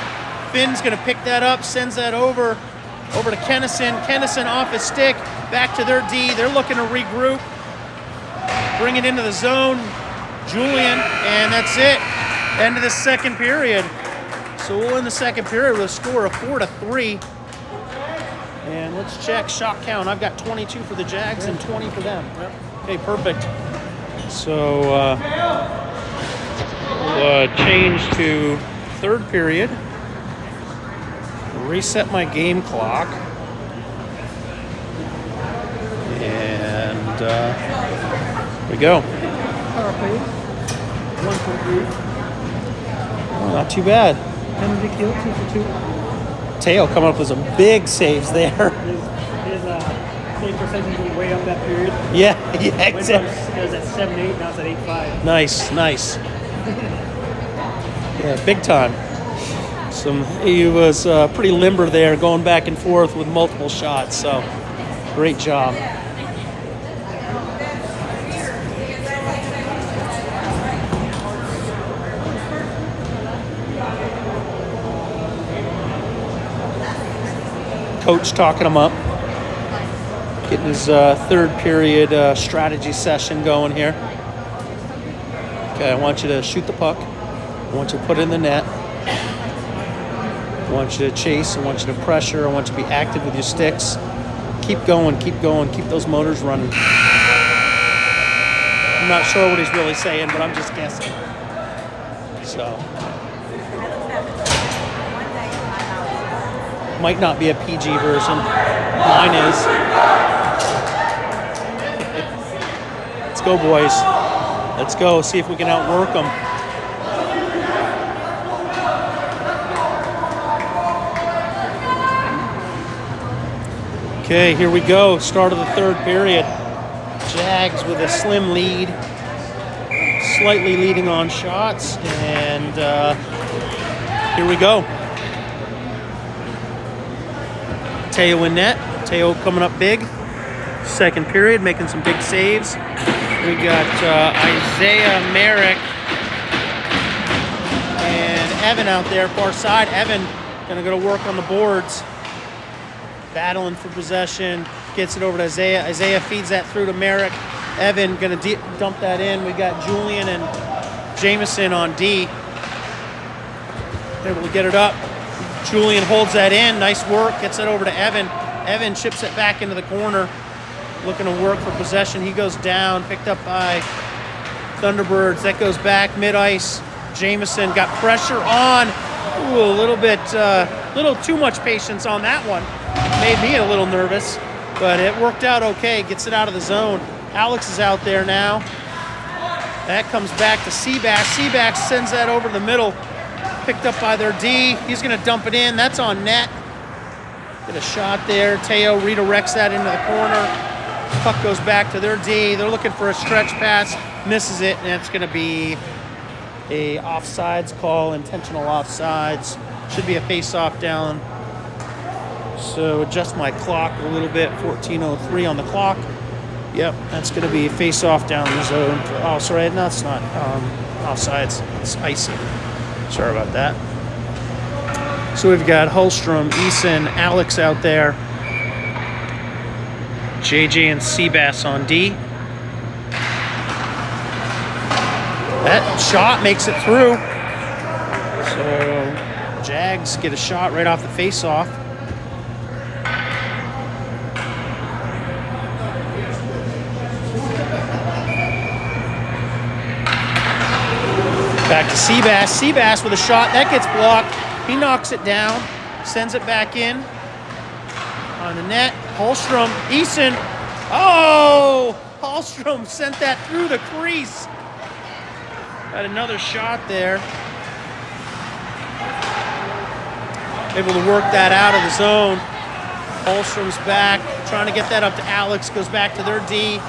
Finn's going to pick that up, sends that over to Kennison. Kennison off his stick, back to their D. They're looking to regroup. Bring it into the zone. Julian, and that's it. End of the second period. So we'll end the second period with a score of 4-3. And let's check shot count. I've got 22 for the Jags and 20 for them. Yep. Okay, perfect. So we'll change to third period. Reset my game clock. And we go. Power play. 1-3. Oh, not too bad. Penalty kill, 2 for 2. Teo coming up with some big saves there. His save percentage went way up that period. Yeah, exactly. It was at 7-8, now it's at 8-5. Nice. Yeah, big time. He was pretty limber there, going back and forth with multiple shots. So Great job. Coach talking him up. Getting his third period strategy session going here. Okay, I want you to shoot the puck. I want you to put it in the net. I want you to chase. I want you to pressure. I want you to be active with your sticks. Keep going, keep going. Keep those motors running. I'm not sure what he's really saying, but I'm just guessing. So. Might not be a PG version. Mine is. Let's go, boys. Let's go. See if we can outwork them. Okay, here we go. Start of the third period. Jags with a slim lead. Slightly leading on shots. And here we go. Teo in net. Teo coming up big. Second period, making some big saves. We got Isaiah, Merrick, and Evan out there far side. Evan gonna go to work on the boards. Battling for possession. Gets it over to Isaiah. Isaiah feeds that through to Merrick. Evan gonna dump that in. We got Julian and Jameson on D. Able to get it up. Julian holds that in. Nice work. Gets it over to Evan. Evan chips it back into the corner. Looking to work for possession. He goes down. Picked up by Thunderbirds. That goes back mid-ice. Jameson got pressure on. Ooh, a little too much patience on that one. Made me a little nervous, but it worked out okay. Gets it out of the zone. Alex is out there now. That comes back to Seabass. Seabass sends that over the middle. Picked up by their D. He's going to dump it in. That's on net. Get a shot there. Teo redirects that into the corner. Puck goes back to their D. They're looking for a stretch pass. Misses it, and it's going to be a offsides call, intentional offsides. Should be a face-off down. So adjust my clock a little bit. 14:03 on the clock. Yep, that's going to be a face-off down the zone. Oh, sorry, no, it's not offsides. It's icing. Sorry about that. So we've got Hulstrom, Eason, Alex out there. JJ and Seabass on D. That shot makes it through. So Jags get a shot right off the face-off. Back to Seabass. Seabass with a shot. That gets blocked. He knocks it down. Sends it back in. On the net. Holstrom. Eason. Oh! Holstrom sent that through the crease. Got another shot there. Able to work that out of the zone. Holstrom's back. Trying to get that up to Alex. Goes back to their D.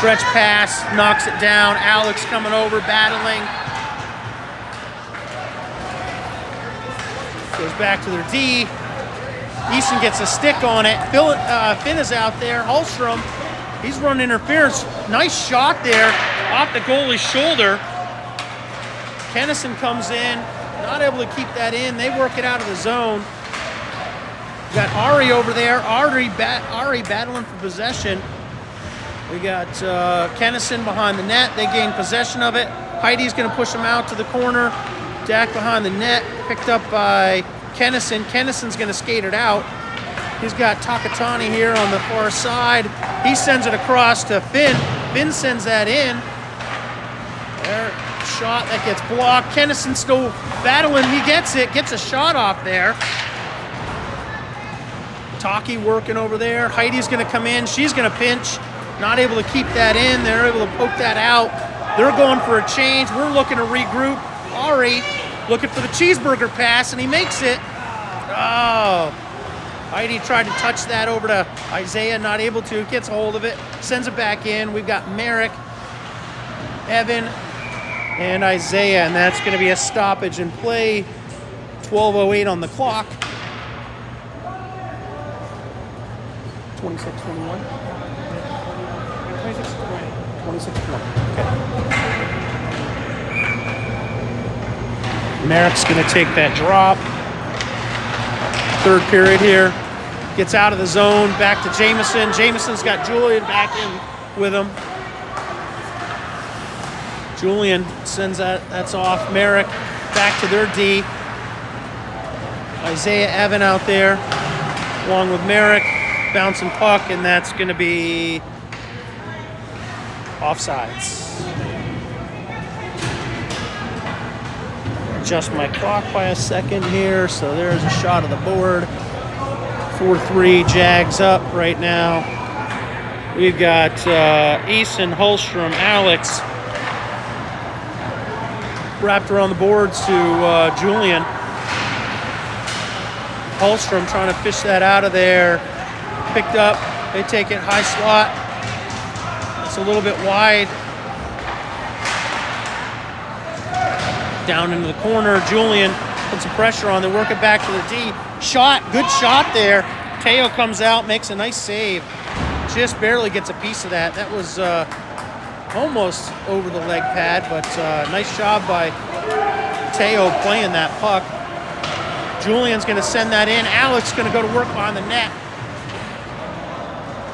Stretch pass, knocks it down. Alex coming over, battling. Goes back to their D. Easton gets a stick on it. Finn is out there. Holstrom, he's running interference. Nice shot there off the goalie's shoulder. Kennison comes in, not able to keep that in. They work it out of the zone. Got Ari over there. Ari battling for possession. We got Kennison behind the net. They gain possession of it. Heidi's going to push him out to the corner. Dak behind the net. Picked up by Kennison. Kennison's going to skate it out. He's got Takatani here on the far side. He sends it across to Finn. Finn sends that in. There, shot that gets blocked. Kennison still battling. He gets it. Gets a shot off there. Taki working over there. Heidi's going to come in. She's going to pinch. Not able to keep that in. They're able to poke that out. They're going for a change. We're looking to regroup. Ari looking for the cheeseburger pass, and he makes it. Oh. Heidi tried to touch that over to Isaiah. Not able to. Gets a hold of it. Sends it back in. We've got Merrick, Evan, and Isaiah, and that's going to be a stoppage in play. 12:08 on the clock. 26-21? 26-20. 26-20. Okay. Merrick's going to take that drop. Third period here. Gets out of the zone, back to Jamison. Jamison's got Julian back in with him. Julian sends that's off. Merrick back to their D. Isaiah Evan out there, along with Merrick, bouncing puck, and that's going to be offsides. Adjust my clock by a second here, so there's a shot of the board. 4-3, Jags up right now. We've got Eason, Holstrom, Alex wrapped around the boards to Julian. Holstrom trying to fish that out of there. Picked up. They take it high slot. It's a little bit wide. Down into the corner. Julian puts some pressure on. They work it back to the D. Shot. Good shot there. Teo comes out, makes a nice save. Just barely gets a piece of that. That was almost over the leg pad, but nice job by Teo playing that puck. Julian's going to send that in. Alex going to go to work behind the net.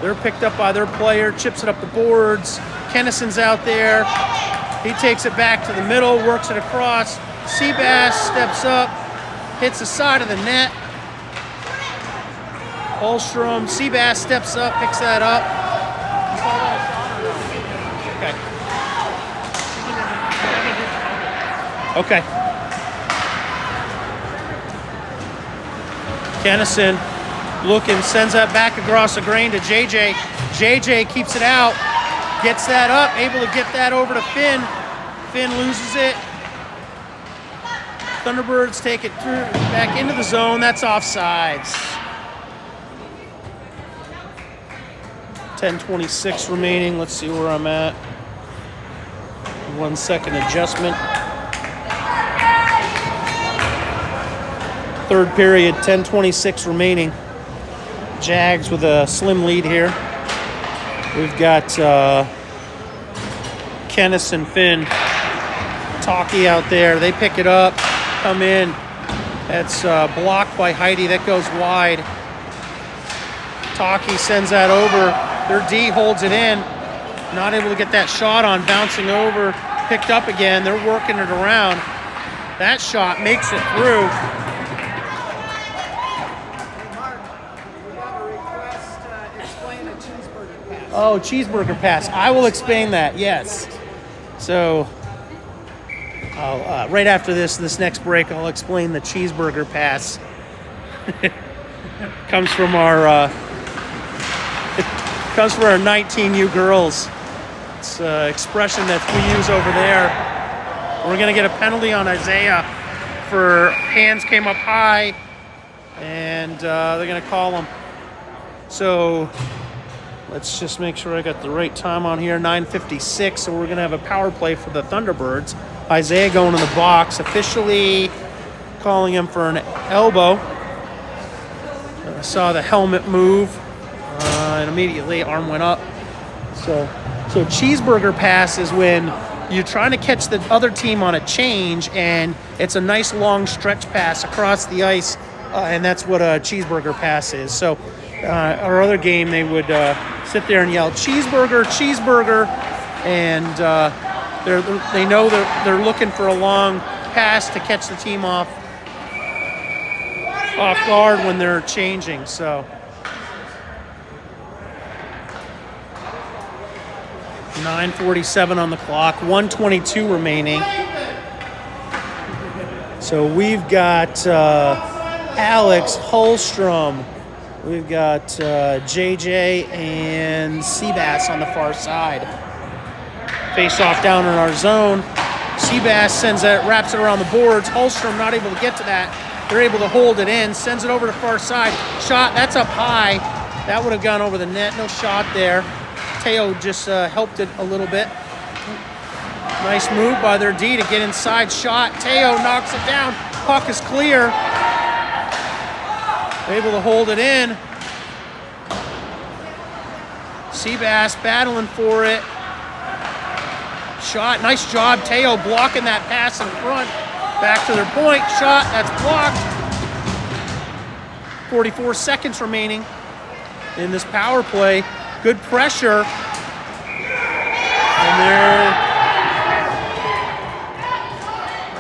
They're picked up by their player, chips it up the boards. Kennison's out there. He takes it back to the middle, works it across. Seabass steps up, hits the side of the net. Holstrom, Seabass steps up, picks that up. Okay. Kennison looking, sends that back across the grain to JJ. JJ keeps it out, gets that up, able to get that over to Finn. Finn loses it. Thunderbirds take it through back into the zone. That's offsides. 10:26 remaining. Let's see where I'm at. 1 second adjustment. Third period, 10:26 remaining. Jags with a slim lead here. We've got Kennison, Finn, Talkie out there. They pick it up, come in. That's blocked by Heidi. That goes wide. Talkie sends that over. Their D holds it in. Not able to get that shot on, bouncing over. Picked up again. They're working it around. That shot makes it through. Oh, cheeseburger pass. I will explain that, yes. So, right after this next break, I'll explain the cheeseburger pass. Comes from our 19U girls. It's an expression that we use over there. We're going to get a penalty on Isaiah for hands came up high, and they're going to call him. So let's just make sure I got the right time on here. 9:56, so we're going to have a power play for the Thunderbirds. Isaiah going in the box, officially calling him for an elbow. I saw the helmet move, and immediately arm went up. So cheeseburger pass is when you're trying to catch the other team on a change, and it's a nice long stretch pass across the ice, and that's what a cheeseburger pass is. So our other game, they would sit there and yell, cheeseburger, cheeseburger, and they know they're looking for a long pass to catch the team off guard when they're changing. So 9:47 on the clock, 1:22 remaining. So we've got Alex, Holstrom, we've got JJ and Seabass on the far side. Face off down in our zone. Seabass sends that, wraps it around the boards. Holstrom not able to get to that. They're able to hold it in, sends it over to far side. Shot, that's up high. That would have gone over the net, no shot there. Teo just helped it a little bit. Nice move by their D to get inside shot. Teo knocks it down. Puck is clear. Able to hold it in. Seabass battling for it. Shot, nice job. Teo blocking that pass in front. Back to their point. Shot, that's blocked. 44 seconds remaining in this power play. Good pressure. And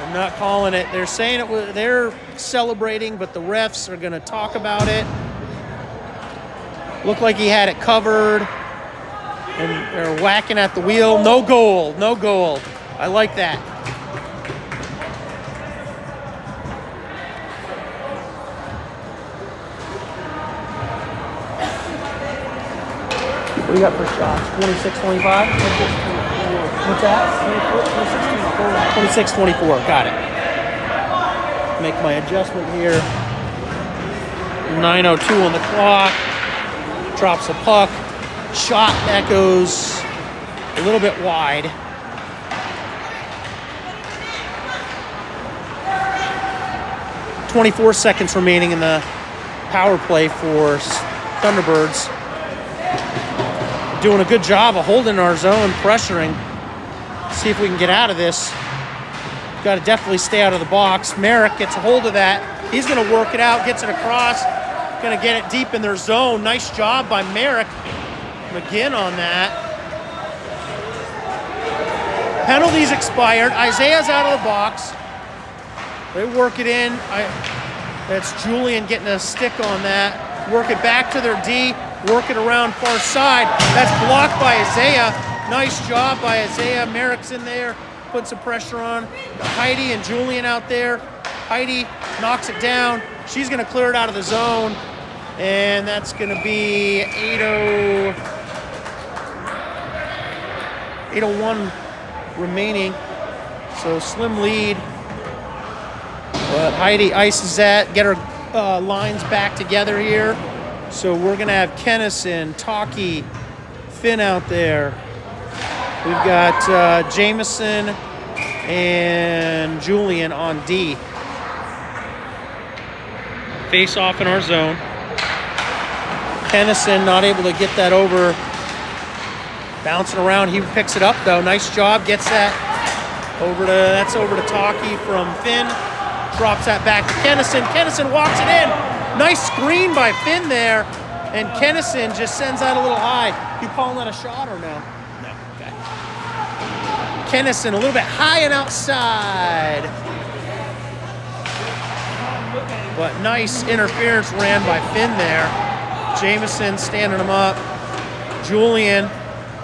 I'm not calling it. They're saying it was, they're celebrating, but the refs are going to talk about it. Looked like he had it covered. And they're whacking at the wheel. No goal, no goal. I like that. What do you got for shots? 26, 25? What's that? 26, 24. Got it. Make my adjustment here. 9:02 on the clock. Drops a puck. Shot that goes a little bit wide. .24 seconds remaining in the power play for Thunderbirds. Doing a good job of holding our zone, pressuring. See if we can get out of this. Got to definitely stay out of the box. Merrick gets a hold of that. He's going to work it out, gets it across. Going to get it deep in their zone. Nice job by Merrick. McGinn on that. Penalties expired. Isaiah's out of the box. They work it in. That's Julian getting a stick on that. Work it back to their D. Work it around far side. That's blocked by Isaiah. Nice job by Isaiah. Merrick's in there. Put some pressure on. Heidi and Julian out there. Heidi knocks it down. She's going to clear it out of the zone. And that's going to be 8:01 remaining. So slim lead. But Heidi ices that. Get her lines back together here. So we're going to have Kennison, Talkie, Finn out there. We've got Jameson and Julian on D. Face off in our zone. Kennison not able to get that over. Bouncing around. He picks it up though. Nice job. Gets that over to Talkie from Finn. Drops that back to Kennison. Kennison walks it in. Nice screen by Finn there. And Kennison just sends that a little high. You calling that a shot or no? No. Okay. Kennison a little bit high and outside. But nice interference ran by Finn there. Jameson standing him up. Julian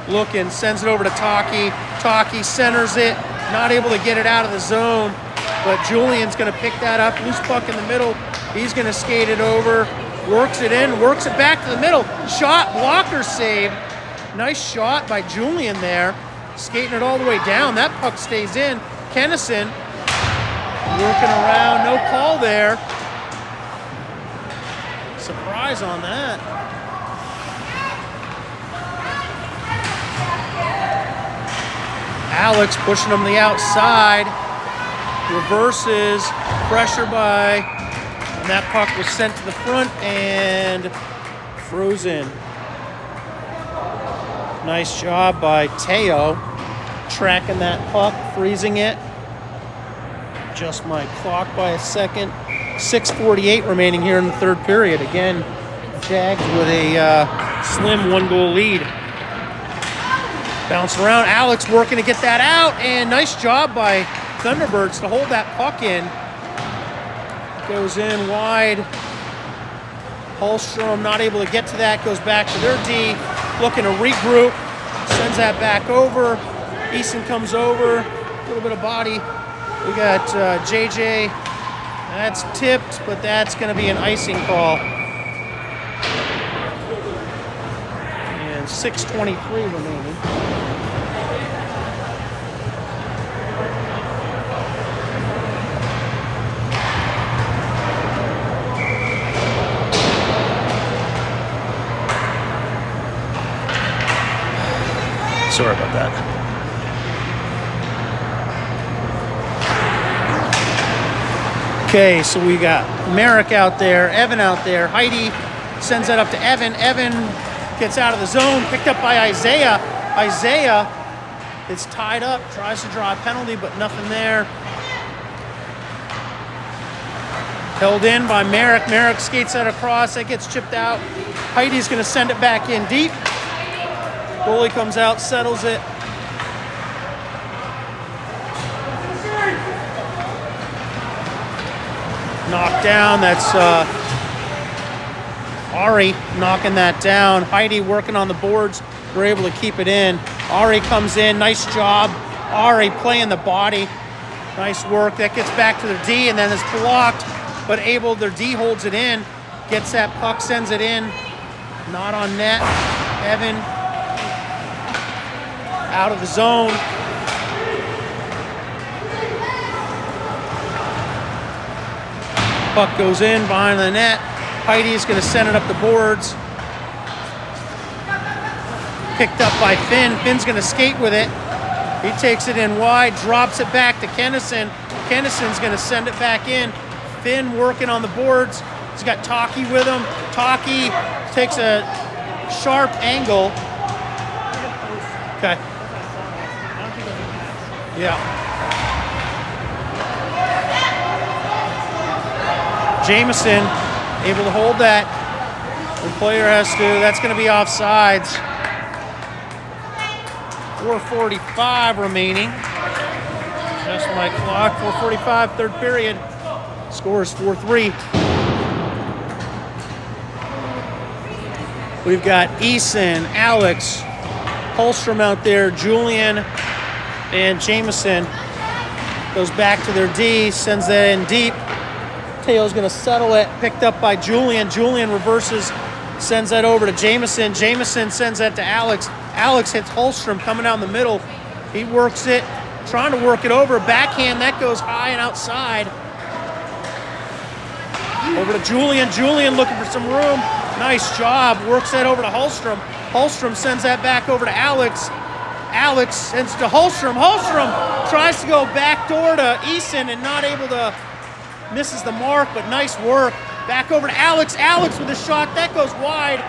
looking, sends it over to Talkie. Talkie centers it. Not able to get it out of the zone. But Julian's going to pick that up. Loose puck in the middle. He's going to skate it over. Works it in. Works it back to the middle. Shot, blocker save. Nice shot by Julian there. Skating it all the way down. That puck stays in. Kennison working around. No call there. Surprise on that. Alex pushing him to the outside. Reverses. Pressure by. And that puck was sent to the front and frozen. Nice job by Teo. Tracking that puck, freezing it. Just my clock by a second. 6:48 remaining here in the third period. Again, Jags with a slim 1-goal lead. Bouncing around. Alex working to get that out. And nice job by Thunderbirds to hold that puck in. Goes in wide. Holstrom not able to get to that. Goes back to their D. Looking to regroup. Sends that back over. Easton comes over. A little bit of body. We got JJ. That's tipped, but that's going to be an icing call. And 6:23 remaining. Sorry about that. Okay, so we got Merrick out there, Evan out there. Heidi sends that up to Evan. Evan gets out of the zone, picked up by Isaiah. Isaiah is tied up, tries to draw a penalty, but nothing there. Held in by Merrick. Merrick skates that across. That gets chipped out. Heidi's going to send it back in deep. Goalie comes out, settles it. Knocked down. That's Ari knocking that down. Heidi working on the boards. We're able to keep it in. Ari comes in. Nice job. Ari playing the body. Nice work. That gets back to their D, and then it's blocked, but their D holds it in. Gets that puck, sends it in. Not on net. Evan out of the zone. Puck goes in behind the net. Heidi's going to send it up the boards. Picked up by Finn. Finn's going to skate with it. He takes it in wide, drops it back to Kennison. Kennison's going to send it back in. Finn working on the boards. He's got Taki with him. Taki takes a sharp angle. Okay. Yeah. Jameson able to hold that. The player has to. That's going to be offsides. 4:45 remaining. Just my clock. 4:45, third period. Score is 4-3. We've got Eason, Alex, Holstrom out there, Julian, and Jameson. Goes back to their D, sends that in deep. Teo's going to settle it. Picked up by Julian. Julian reverses, sends that over to Jameson. Jameson sends that to Alex. Alex hits Holstrom coming down the middle. He works it, trying to work it over. Backhand, that goes high and outside. Over to Julian. Julian looking for some room. Nice job. Works that over to Holstrom. Holstrom sends that back over to Alex. Alex sends to Holstrom. Holstrom tries to go backdoor to Eason and not able to. Misses the mark, but nice work. Back over to Alex. Alex with a shot. That goes wide.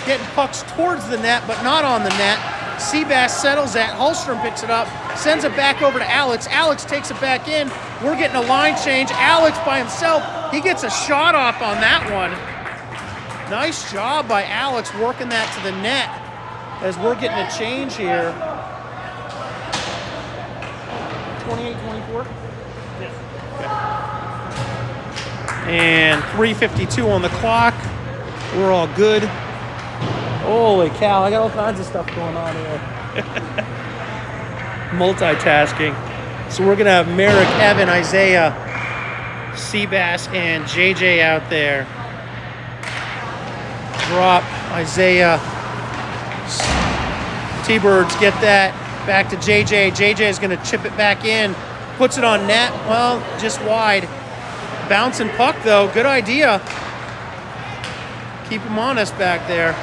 Getting pucks towards the net, but not on the net. Seabass settles that. Holstrom picks it up. Sends it back over to Alex. Alex takes it back in. We're getting a line change. Alex by himself. He gets a shot off on that one. Nice job by Alex working that to the net as we're getting a change here. 28-24? And 3:52 on the clock. We're all good. Holy cow, I got all kinds of stuff going on here. Multitasking. So we're going to have Merrick, Evan, Isaiah, Seabass, and JJ out there. Drop, Isaiah. T-Birds get that. Back to JJ. JJ is going to chip it back in. Puts it on net. Well, just wide. Bouncing puck, though. Good idea. Keep him honest back there.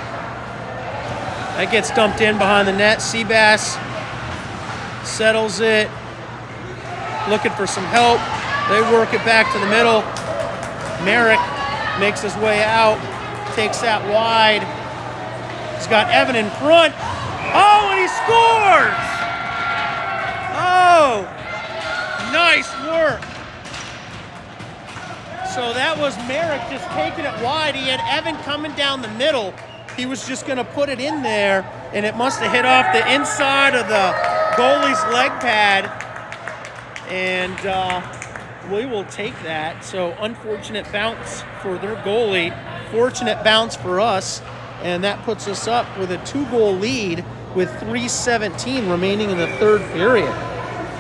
That gets dumped in behind the net. Seabass settles it. Looking for some help. They work it back to the middle. Merrick makes his way out. Takes that wide. He's got Evan in front. Oh, and he scores! Oh, nice work. So that was Merrick just taking it wide. He had Evan coming down the middle. He was just going to put it in there, and it must have hit off the inside of the goalie's leg pad. And we will take that. So unfortunate bounce for their goalie. Fortunate bounce for us. And that puts us up with a 2-goal lead with 3:17 remaining in the third period.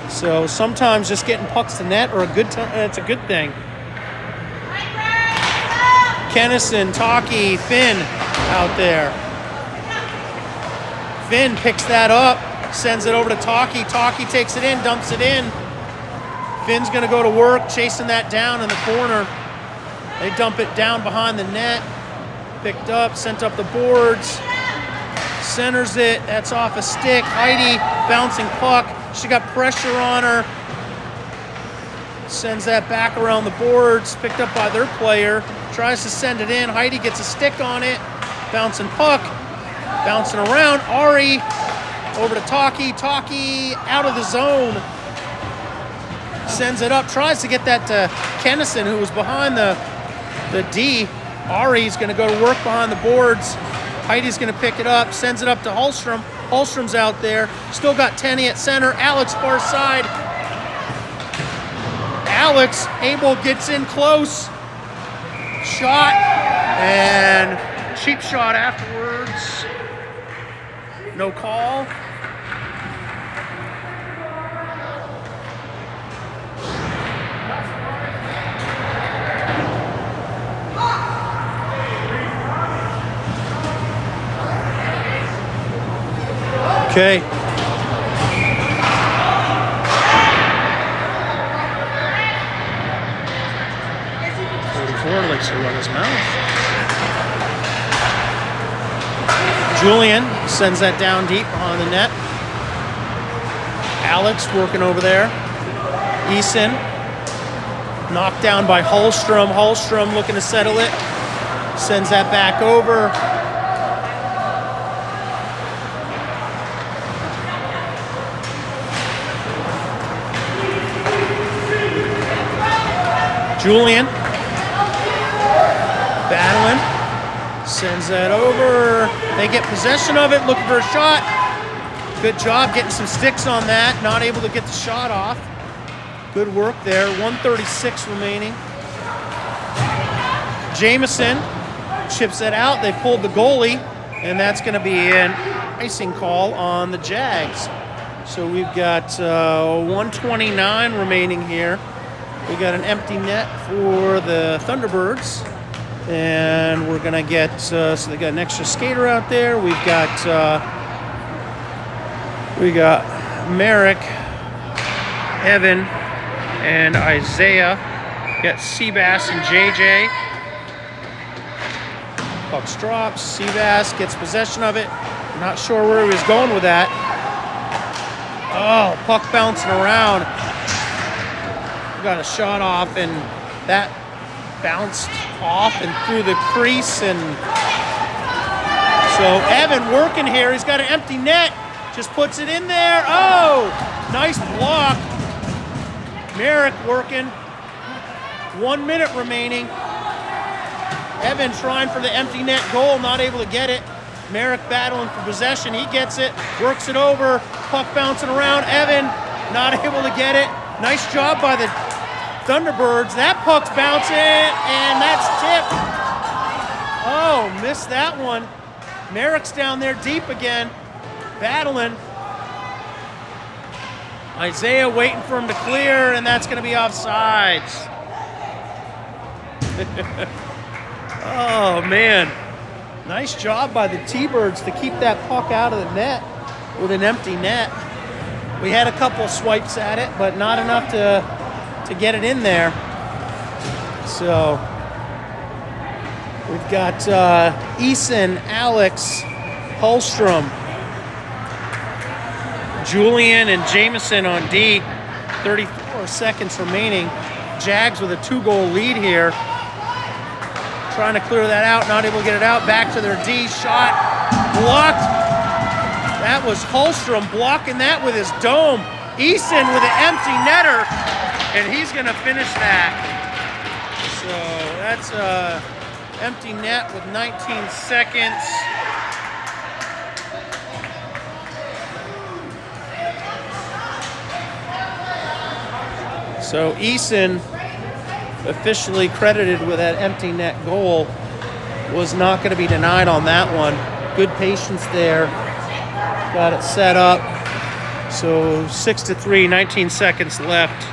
So sometimes just getting pucks to net are it's a good thing. Kennison, Taki, Finn out there. Finn picks that up, sends it over to Taki. Taki takes it in, dumps it in. Finn's going to go to work, chasing that down in the corner. They dump it down behind the net. Picked up, sent up the boards. Centers it, that's off a stick. Heidi, bouncing puck. She got pressure on her. Sends that back around the boards, picked up by their player. Tries to send it in. Heidi gets a stick on it. bouncing puck, bouncing around. Ari over to Taki. Taki out of the zone. Sends it up, tries to get that to Kennison, who was behind the D. Ari's going to go to work behind the boards. Heidi's going to pick it up, sends it up to Holstrom. Holstrom's out there. Still got Tenny at center. Alex far side. Alex, Abel gets in close. Shot, and cheap shot afterwards. No call. Okay. 34 likes to run his mouth. Julian sends that down deep on the net. Alex working over there. Eason knocked down by Holstrom. Holstrom looking to settle it. Sends that back over. Julian battling, sends that over. They get possession of it, looking for a shot. Good job getting some sticks on that. Not able to get the shot off. Good work there. 1:36 remaining. Jameson chips it out. They pulled the goalie, and that's going to be an icing call on the Jags. So we've got 1:29 remaining here. We got an empty net for the Thunderbirds, and we're gonna get so they got an extra skater out there. We got Merrick, Evan, and Isaiah. We got Seabass and JJ. Puck's drops. Seabass gets possession of it. Not sure where he was going with that. Oh, puck bouncing around. Got a shot off, and that bounced off and through the crease, and so Evan working here. He's got an empty net, just puts it in there. Oh, nice block. Merrick working. 1 minute remaining. Evan trying for the empty net goal, not able to get it. Merrick battling for possession. He gets it, works it over. Puck bouncing around. Evan not able to get it. Nice job by the Thunderbirds. That puck's bouncing, and that's tipped. Oh, missed that one. Merrick's down there deep again, battling. Isaiah waiting for him to clear, and that's going to be offsides. Oh, man. Nice job by the T-Birds to keep that puck out of the net with an empty net. We had a couple swipes at it, but not enough to get it in there. So we've got Eason, Alex, Holstrom, Julian, and Jameson on D. 34 seconds remaining. Jags with a 2-goal lead here. Trying to clear that out, not able to get it out. Back to their D. Shot blocked. That was Holstrom blocking that with his dome. Eason with an empty netter, and he's going to finish that. So that's empty net with 19 seconds. So Eason, officially credited with that empty net goal, was not going to be denied on that one. Good patience there. Got it set up. So 6-3, 19 seconds left.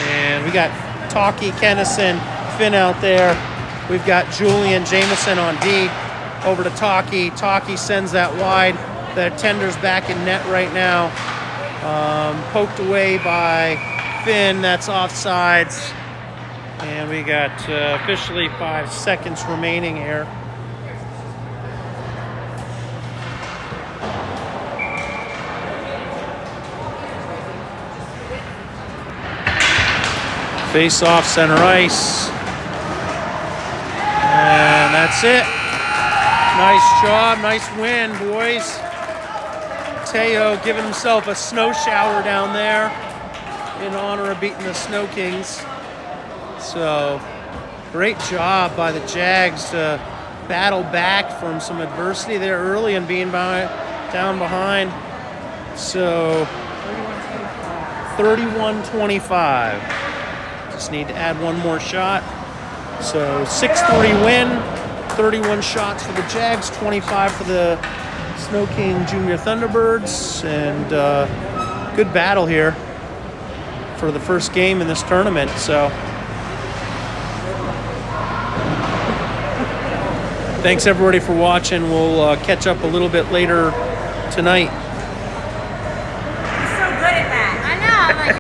And we got Taki, Kennison, Finn out there. We've got Julian, Jameson on D. Over to Taki. Taki sends that wide. The tender's back in net right now. Poked away by Finn. That's offsides. And we got officially 5 seconds remaining here. Face off center ice. And that's it. Nice job, nice win, boys. Teo giving himself a snow shower down there in honor of beating the Sno-Kings. So, great job by the Jags to battle back from some adversity there early and being down behind. So, 31-25. Just need to add one more shot. So 6-3 win, 31 shots for the Jags, 25 for the Sno-King Junior Thunderbirds, and good battle here for the first game in this tournament. So thanks everybody for watching. We'll catch up a little bit later tonight.